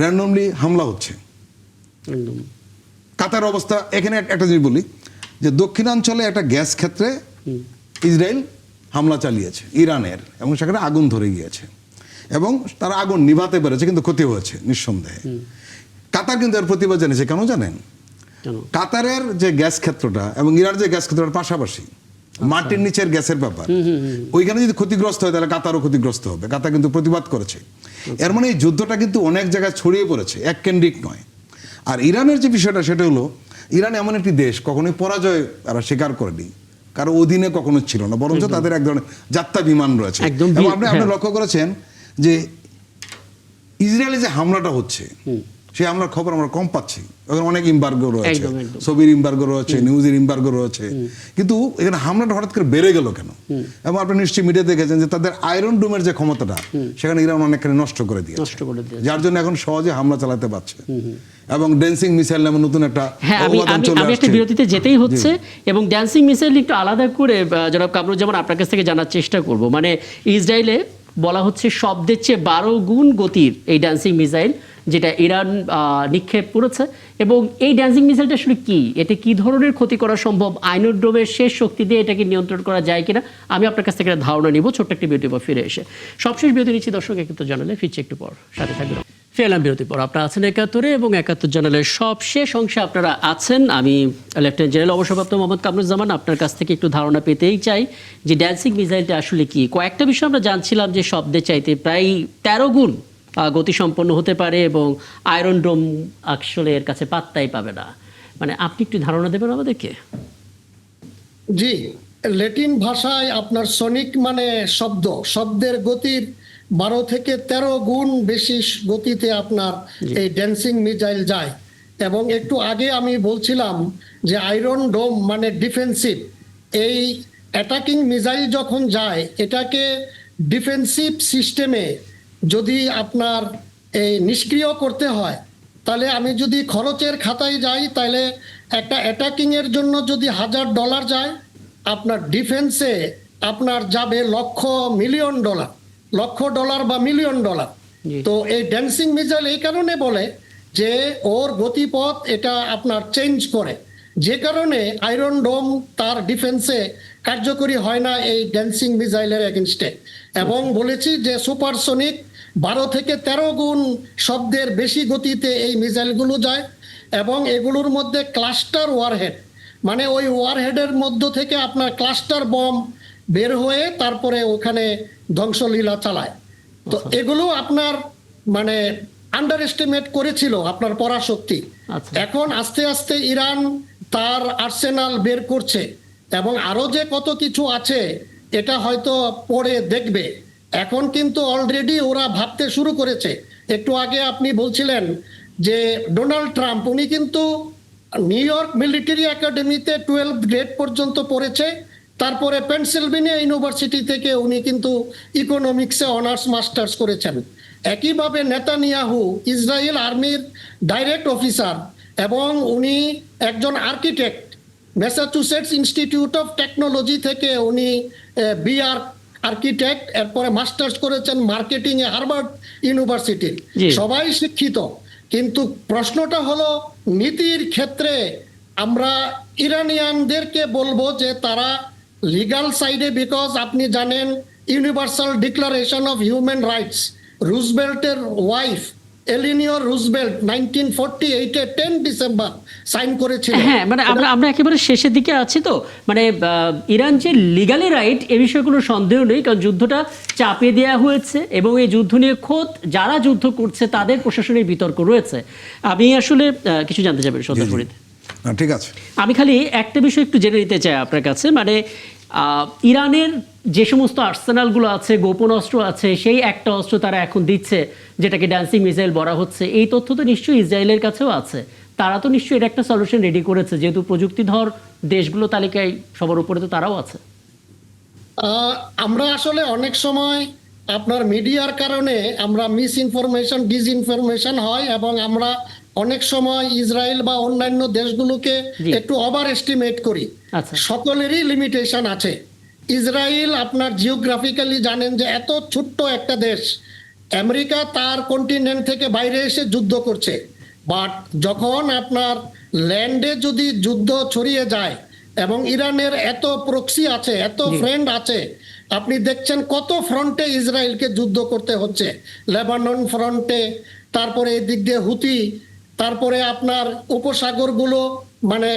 র্যান্ডমলি হামলা হচ্ছে। কাতার অবস্থা, এখানে একটা জিনিস বলি যে দক্ষিণাঞ্চলে একটা গ্যাস ক্ষেত্রে ইসরায়েল হামলা চালিয়েছে ইরানের, এবং সেখানে আগুন ধরে গিয়েছে, এবং তারা আগুন নিভাতে পেরেছে, কিন্তু ক্ষতি হয়েছে নিঃসন্দেহে। কাতার কিন্তু এর প্রতিবাদ জানিয়েছে। কেন জানেন? কাতারের যে গ্যাস ক্ষেত্রটা এবং ইরানের যে গ্যাস ক্ষেত্রটা পাশাপাশি, মাটির নিচের গ্যাসের ব্যাপার, ওইখানে যদি ক্ষতিগ্রস্ত হয় তাহলে কাতারও ক্ষতিগ্রস্ত হবে। কাতার কিন্তু প্রতিবাদ করেছে। এর মানে এই যুদ্ধটা কিন্তু অনেক জায়গায় ছড়িয়ে পড়েছে, এককেন্দ্রিক নয়। আর ইরানের যে বিষয়টা, সেটা হলো ইরান এমন একটি দেশ কখনোই পরাজয় তারা স্বীকার করেনি, কারো অধীনে কখনো ছিল না, বরঞ্চ তাদের এক ধরনের যাত্রা বিমান রয়েছে। এবং আপনি লক্ষ্য করেছেন যে ইসরায়েলে যে হামলাটা হচ্ছে সেই হামলার খবর আমরা কম পাচ্ছি। এখন অনেক ইম্বার্গো রয়েছে, একদম, একদম। ছবির ইম্বার্গো রয়েছে, নিউজের ইম্বার্গো রয়েছে, কিন্তু এখানে হামলাটা হঠাৎ করে বেড়ে গেল কেন? এবং আপনি নিশ্চয়ই মিডিয়া দেখেছেন যে তাদের আয়রন ডোমের যে ক্ষমতাটা সেখানে ইরান অনেকখানি নষ্ট করে দিয়েছে, যার জন্য এখন সহজে হামলা চালাতে পারছে। এবং ড্যান্সিং মিসাইল নামে নতুন একটা হ্যাঁ, অবদান চলে আমি একটা আসছে। বিরতিতে যেতেই হচ্ছে এবং ড্যান্সিং মিসাইল একটু আলাদা করে জনাব কামরুজ্জামান আপনার কাছ থেকে জানার চেষ্টা করব। মানে ইসরায়েলে বলা হচ্ছে শব্দের চেয়ে 12 গুণ গতির এই ড্যান্সিং মিসাইল যেটা ইরান নিক্ষেপ করেছে। এবং এই ড্যান্সিং মিসাইলটা আসলে কি, এটা কি ধরনের ক্ষতি করা সম্ভব, আইনোড্রোমের শেষ শক্তি দিয়ে এটাকে নিয়ন্ত্রণ করা যায় কিনা, আমি আপনার কাছ থেকে একটা ধারণা নিব ছোট্ট একটি বিরতির পর ফিরে এসে। সবশেষ বিরতি নিচ্ছি দর্শক, একটু জানালে ফিরছে একটু পর, সাথে থাকবেন। ফেরলাম বিরতির পর, আপনারা আছেন ৭১-এ এবং ৭১ জানালের সবশেষ অংশে আপনারা আছেন। আমি লেফটেন্যান্ট জেনারেল অবসরপ্রাপ্ত মোহাম্মদ কামরুজ্জামান আপনার কাছ থেকে একটু ধারণা পেতেই চাই যে ড্যান্সিং মিসাইলটা আসলে কি। কয়েকটা বিষয় আমরা জানছিলাম যে শব্দের চাইতে প্রায় 13 গুণ গতিসম্পন্ন হতে পারে এবং আয়রন ডোম আসলে এর কাছে পাত্তাই পাবে না। মানে আপনি একটু ধারণা দেবেন আমাদেরকে? জি, ল্যাটিন ভাষায় আপনার সনিক মানে শব্দের গতির 12 থেকে 13 গুণ বেশি গতিতে আপনার এই ড্যান্সিং মিসাইল যায়। এবং একটু আগে আমি বলছিলাম যে আয়রন ডোম মানে ডিফেন্সিভ, এই অ্যাটাকিং মিসাইল যখন যায় এটাকে ডিফেন্সিভ সিস্টেমে যদি আপনার এই নিষ্ক্রিয় করতে হয়, তাহলে আমি যদি খরচের খাতায় যাই তাহলে একটা অ্যাটাকিং এর জন্য যদি $1000 যায়, আপনার ডিফেন্সে আপনার যাবে লক্ষ ডলার বা $1,000,000 তো এই ড্যান্সিং মিসাইল এই কারণে বলে যে ওর গতিপথ এটা আপনার চেঞ্জ করে, যে কারণে আয়রন ডোম তার ডিফেন্সে কার্যকরী হয় না এই ড্যান্সিং মিসাইলের এগেনস্টে। এবং বলেছি যে সুপারসনিক 12 থেকে 13 গুণ শব্দের বেশি গতিতে এই মিসাইলগুলো যায় এবং এগুলোর মধ্যে ক্লাস্টার ওয়ারহেড, মানে ওই ওয়ারহেডের মধ্য থেকে আপনার ক্লাস্টার বম বের হয়ে তারপরে ওখানে ধ্বংসলীলা চালায়। তো এগুলো আপনার মানে আন্ডার এস্টিমেট করেছিল আপনার পরাশক্তি। এখন আস্তে আস্তে ইরান তার আর্সেনাল বের করছে এবং আরো যে কত কিছু আছে এটা হয়তো পরে দেখবে। এখন কিন্তু অলরেডি ওরা ভাবতে শুরু করেছে। একটু আগে আপনি বলছিলেন যে ডোনাল্ড ট্রাম্প উনি কিন্তু নিউ ইয়র্ক মিলিটারি একাডেমিতে 12th গ্রেড পর্যন্ত পড়েছে, তারপরে পেনসিলভেনিয়া ইউনিভার্সিটি থেকে উনি কিন্তু ইকোনমিক্সে অনার্স মাস্টার্স করেছেন। একইভাবে নেতানিয়াহু ইসরায়েল আর্মির ডাইরেক্ট অফিসার এবং উনি একজন architect, Massachusetts institute of technology থেকে উনি বিআর আর্কিটেক্ট, এরপরে মাস্টার্স করেছেন মার্কেটিং এ হার্ভার্ড ইউনিভার্সিটির। সবাই শিক্ষিত, কিন্তু প্রশ্নটা হলো নীতির ক্ষেত্রে আমরা ইরানিয়ানদেরকে বলবো যে তারা লিগাল সাইডে, বিকজ আপনি জানেন Universal Declaration of Human Rights রুজভেল্টের ওয়াইফ এলিনিয়র রুজভেল্ট 1948-এ 10 ডিসেম্বর সাইন করেছিল। হ্যাঁ, মানে আমরা একেবারে শেষের দিকে আছি তো, মানে ইরান যে লিগালি রাইট এ বিষয়ে কোনো সন্দেহ নেই, কারণ যুদ্ধটা চাপিয়ে দেওয়া হয়েছে এবং এই যুদ্ধ নিয়ে খোদ যারা যুদ্ধ করছে তাদের প্রশাসনের বিতর্ক রয়েছে। আমি আসলে কিছু জানতে চাই সর্দার ফরিদ। ঠিক আছে, আমি খালি একটা বিষয় একটু জেনে নিতে চাই আপনার কাছে, মানে ইরানের যে সমস্ত আর্সেনালগুলো আছে, গোপন অস্ত্র আছে, সেই একটা অস্ত্র তারা এখন দিচ্ছে যেটাকে ড্যান্সিং মিসাইল বলা হচ্ছে। এই তথ্য তো নিশ্চয়ই ইসরায়েলের কাছেও আছে, তারা তো নিশ্চয়ই এটা একটা সলিউশন রেডি করেছে, যেহেতু প্রযুক্তিধর দেশগুলো তালিকায় সবার উপরে তো তারাও আছে। আমরা আসলে অনেক সময় আপনার মিডিয়ার কারণে আমরা মিস ইনফরমেশন ডিসইনফরমেশন হয় এবং আমরা অনেক সময় ইসরায়েল বা অন্যান্য দেশগুলোকে একটু ওভার এস্টিমেট করি। সকলেরই লিমিটেশন আছে। ইসরায়েল আপনার জিওগ্রাফিক্যালি জানেন যে এত ছোট্ট একটা দেশ, আমেরিকা তার কন্টিনেন্ট থেকে বাইরে এসে যুদ্ধ করছে, বাট যখন আপনার ল্যান্ডে যদি যুদ্ধ ছড়িয়ে যায় এবং ইরানের এত প্রক্সি আছে, এত ফ্রেন্ড আছে, আপনি দেখছেন কত ফ্রন্টে ইসরায়েলকে যুদ্ধ করতে হচ্ছে, লেবানন ফ্রন্টে, তারপরে এদিক দিয়ে হুতি, তারপরে আপনার উপসাগরগুলো, মানে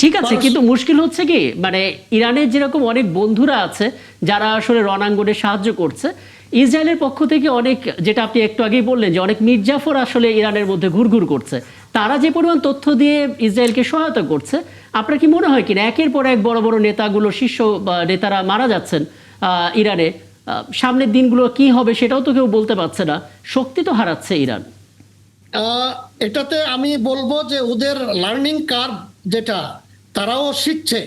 ঠিক আছে, কিন্তু মুশকিল হচ্ছে কি, মানে ইরানের যেরকম অনেক বন্ধুরা আছে যারা আসলে রণাঙ্গনে সাহায্য করছে, ইসরায়েলের পক্ষ থেকে অনেক, যেটা আপনি একটু আগেই বললেন যে অনেক মির্জাফর আসলে ইরানের মধ্যে ঘুরঘুর করছে, তারা যে পরিমাণ তথ্য দিয়ে ইসরায়েলকে সহায়তা করছে, আপনার কি মনে হয় কিনা একের পর এক বড় বড় নেতাগুলো, শীর্ষ নেতারা মারা যাচ্ছেন ইরানে, সামনের দিনগুলো কি হবে সেটাও তো কেউ বলতে পারছে না, শক্তি তো হারাচ্ছে ইরান। এটাতে আমি বলবো যে ওদের লার্নিং কার্ভ যেটা, তারাও শিখছে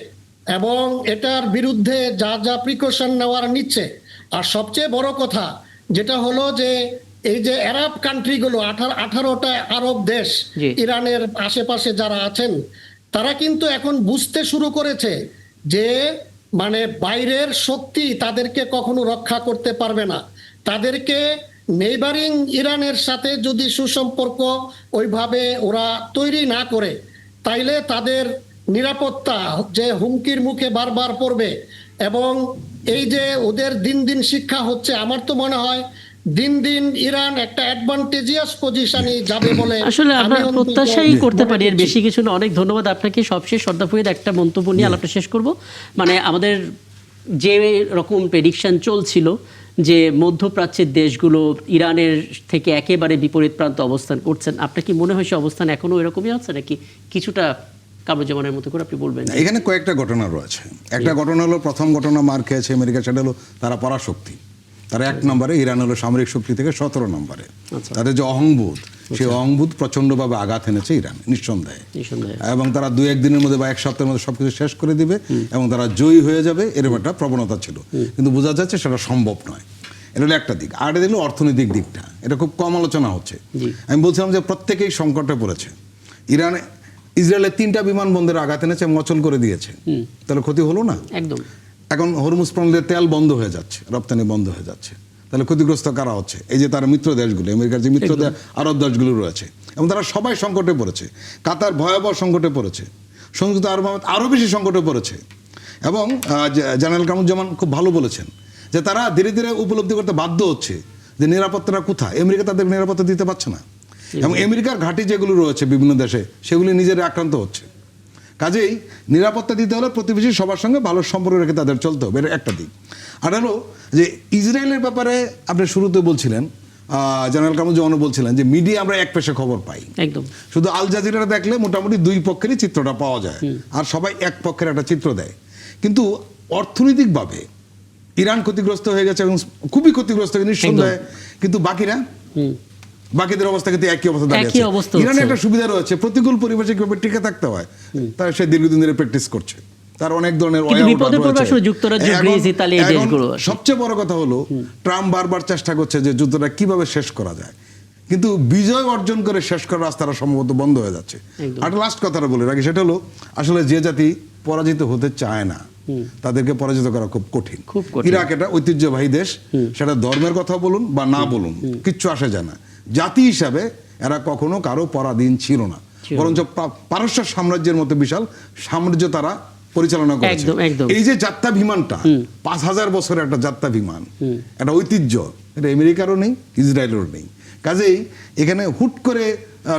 এবং এটার বিরুদ্ধে যা যা প্রিকশন নেওয়ার নিচ্ছে। আর সবচেয়ে বড় কথা যেটা হলো যে এই যে আরব কান্ট্রিগুলো 18টা আরব দেশ, জি। ইরানের আশেপাশে যারা আছেন, তারা কিন্তু এখন বুঝতে শুরু করেছে যে মানে বাইরের শক্তি তাদেরকে কখনো রক্ষা করতে পারবে না। তাদেরকে নেইবারিং ইরানের সাথে যদি সুসম্পর্ক ওইভাবে ওরা তৈরি না করে, তাইলে তাদের নিরাপত্তা যে হুমকির মুখে বারবার পড়বে। এবং এই যে ওদের দিন দিন শিক্ষা হচ্ছে, আমার তো মনে হয় দিন দিন ইরান একটা অ্যাডভান্টেজিয়াস পজিশনে যাবে বলে আসলে আমরা আমি অন্তত প্রত্যাশাই করতে মনে পারি, এর করছি। বেশি কিছু না। অনেক ধন্যবাদ আপনাকে। সবশেষ সর্দার ফরিদ একটা মন্তব্য নিয়ে আলাপটা শেষ করব। মানে আমাদের যে রকম প্রেডিকশন চলছিল যে মধ্যপ্রাচ্যের দেশগুলো ইরানের থেকে একেবারে বিপরীত প্রান্ত অবস্থান করছেন, আপনার কি মনে হয় সে অবস্থান এখনো এরকমই আছে, নাকি কিছুটা কামরুজ্জামানের মতো করে আপনি বলবেন? না, এখানে কয়েকটা ঘটনা রয়েছে। একটা ঘটনা হলো, প্রথম ঘটনা মার খেয়েছে আমেরিকা, সেটা হলো তারা পরাশক্তি। তারা 1 নম্বরে, ইরান হলো সামরিক শক্তি থেকে 17 নম্বরে। তাদের যে অহংবোধ, সেই অহংবোধ প্রচন্ডভাবে আঘাত এনেছে ইরান, নিঃসন্দেহে। এবং তারা 2-1 দিনের মধ্যে বা 1 সপ্তাহের মধ্যে সবকিছু শেষ করে দিবে এবং তারা জয়ী হয়ে যাবে, এরকম একটা প্রবণতা ছিল। কিন্তু বোঝা যাচ্ছে সেটা সম্ভব নয়। এটা হলো একটা দিক। আর এটা হলো অর্থনৈতিক দিকটা, এটা খুব কম আলোচনা হচ্ছে। আমি বলছিলাম যে প্রত্যেকেই সংকটে পড়েছে। ইরান ইসরায়েলের 3টা বিমানবন্দরে আঘাত এনেছে, অচল করে দিয়েছে। তাহলে ক্ষতি হলো না? একদম। এখন হরমুজ প্রণালীতে তেল বন্ধ হয়ে যাচ্ছে, রপ্তানি বন্ধ হয়ে যাচ্ছে। তাহলে ক্ষতিগ্রস্ত কারা হচ্ছে? এই যে তার মিত্র দেশগুলো, আমেরিকার যে মিত্র আরব দেশগুলো রয়েছে, এবং তারা সবাই সংকটে পড়েছে। কাতার ভয়াবহ সংকটে পড়েছে, সংযুক্ত আরব আমিরাত আরও বেশি সংকটে পড়েছে। এবং জেনারেল কামরুজ্জামান খুব ভালো বলেছেন যে তারা ধীরে ধীরে উপলব্ধি করতে বাধ্য হচ্ছে যে নিরাপত্তাটা কোথায়। আমেরিকা তাদের নিরাপত্তা দিতে পারছে না, এবং আমেরিকার ঘাঁটি যেগুলো রয়েছে বিভিন্ন দেশে, সেগুলি নিজেরা আক্রান্ত হচ্ছে। কাজেই নিরাপত্তা দিতে হলে প্রতিবেশী সবার সঙ্গে ভালো সম্পর্ক রেখে তাদের চলতে হবে, এটা একটা দিক। আর হলো যে ইসরায়েলের ব্যাপারে আপনি শুরুতে বলছিলেন, জেনারেল কামরুজ্জামানও বলছিলেন যে মিডিয়া আমরা এক পেশে খবর পাই। একদম। শুধু আল জাজিরা দেখলে মোটামুটি 2 পক্ষেরই চিত্রটা পাওয়া যায়, আর সবাই এক পক্ষের একটা চিত্র দেয়। কিন্তু অর্থনৈতিকভাবে ইরান ক্ষতিগ্রস্ত হয়ে গেছে এবং খুবই ক্ষতিগ্রস্ত নিঃসন্দেহে, কিন্তু বাকিদের অবস্থা কিন্তু একই অবস্থা দাঁড়িয়েছে। ইরানের একটা সুবিধা রয়েছে, প্রতিকূল পরিবেশে কিভাবে টিকে থাকতে হয় তারা সে দীর্ঘদিন ধরে প্র্যাকটিস করছে। তার অনেক ধরনের সবচেয়ে বড় কথা হলো ট্রাম্প বারবার চেষ্টা করছে যে যুদ্ধটা কিভাবে শেষ করা যায়, কিন্তু বিজয় অর্জন করে শেষ করার রাস্তাটা সম্ভবত বন্ধ হয়ে যাচ্ছে। আর লাস্ট কথাটা বলে রাখি, সেটা হলো আসলে যে জাতি পরাজিত হতে চায় না তাদেরকে পরাজিত করা খুব কঠিন। ইরাক এটা ঐতিহ্যবাহী দেশ, সেটা ধর্মের কথা বলুন বা না বলুন কিচ্ছু আসে যায় না। জাতি হিসাবে এরা কখনো কারো পরাধীন ছিল না, বরঞ্চ পারস্য সাম্রাজ্যের মতো বিশাল সাম্রাজ্য তারা পরিচালনা করেছে। এই যে যাত্রা বিমানটা 5000 বছরের একটা যাত্রা বিমান, একটা ঐতিহ্য, এটা আমেরিকারও নেই, ইসরায়েলেরও নেই। কাজেই এখানে হুট করে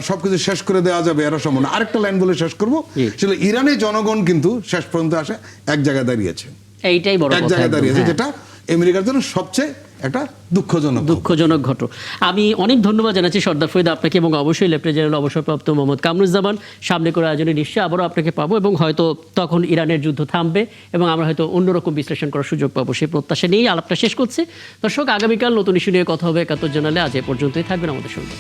সবকিছু শেষ করে দেওয়া যাবে এরা সম্ভব না। আরেকটা লাইন বলে শেষ করবো, সেটা ইরানের জনগণ কিন্তু শেষ পর্যন্ত আসে এক জায়গায় দাঁড়িয়েছে, এইটাই বড় কথা, এক জায়গায় দাঁড়িয়েছে, যেটা আমেরিকার জন্য সবচেয়ে একটা দুঃখজনক ঘটনা। আমি অনেক ধন্যবাদ জানাচ্ছি সর্দার ফরিদ আপনাকে, এবং অবশ্যই লেফটেন্যান্ট জেনারেল অবসরপ্রাপ্ত মোহাম্মদ কামরুজ্জামান। সামনে করে আয়োজনে নিশ্চয়ই আবারও আপনাকে পাবো, এবং হয়তো তখন ইরানের যুদ্ধ থামবে এবং আমরা হয়তো অন্যরকম বিশ্লেষণ করার সুযোগ পাবো, সেই প্রত্যাশা নিয়েই আলাপটা শেষ করছি। দর্শক, আগামীকাল নতুন ইস্যু নিয়ে কথা হবে 71 জানালে। আজ এ পর্যন্তই, থাকবেন আমাদের সঙ্গে।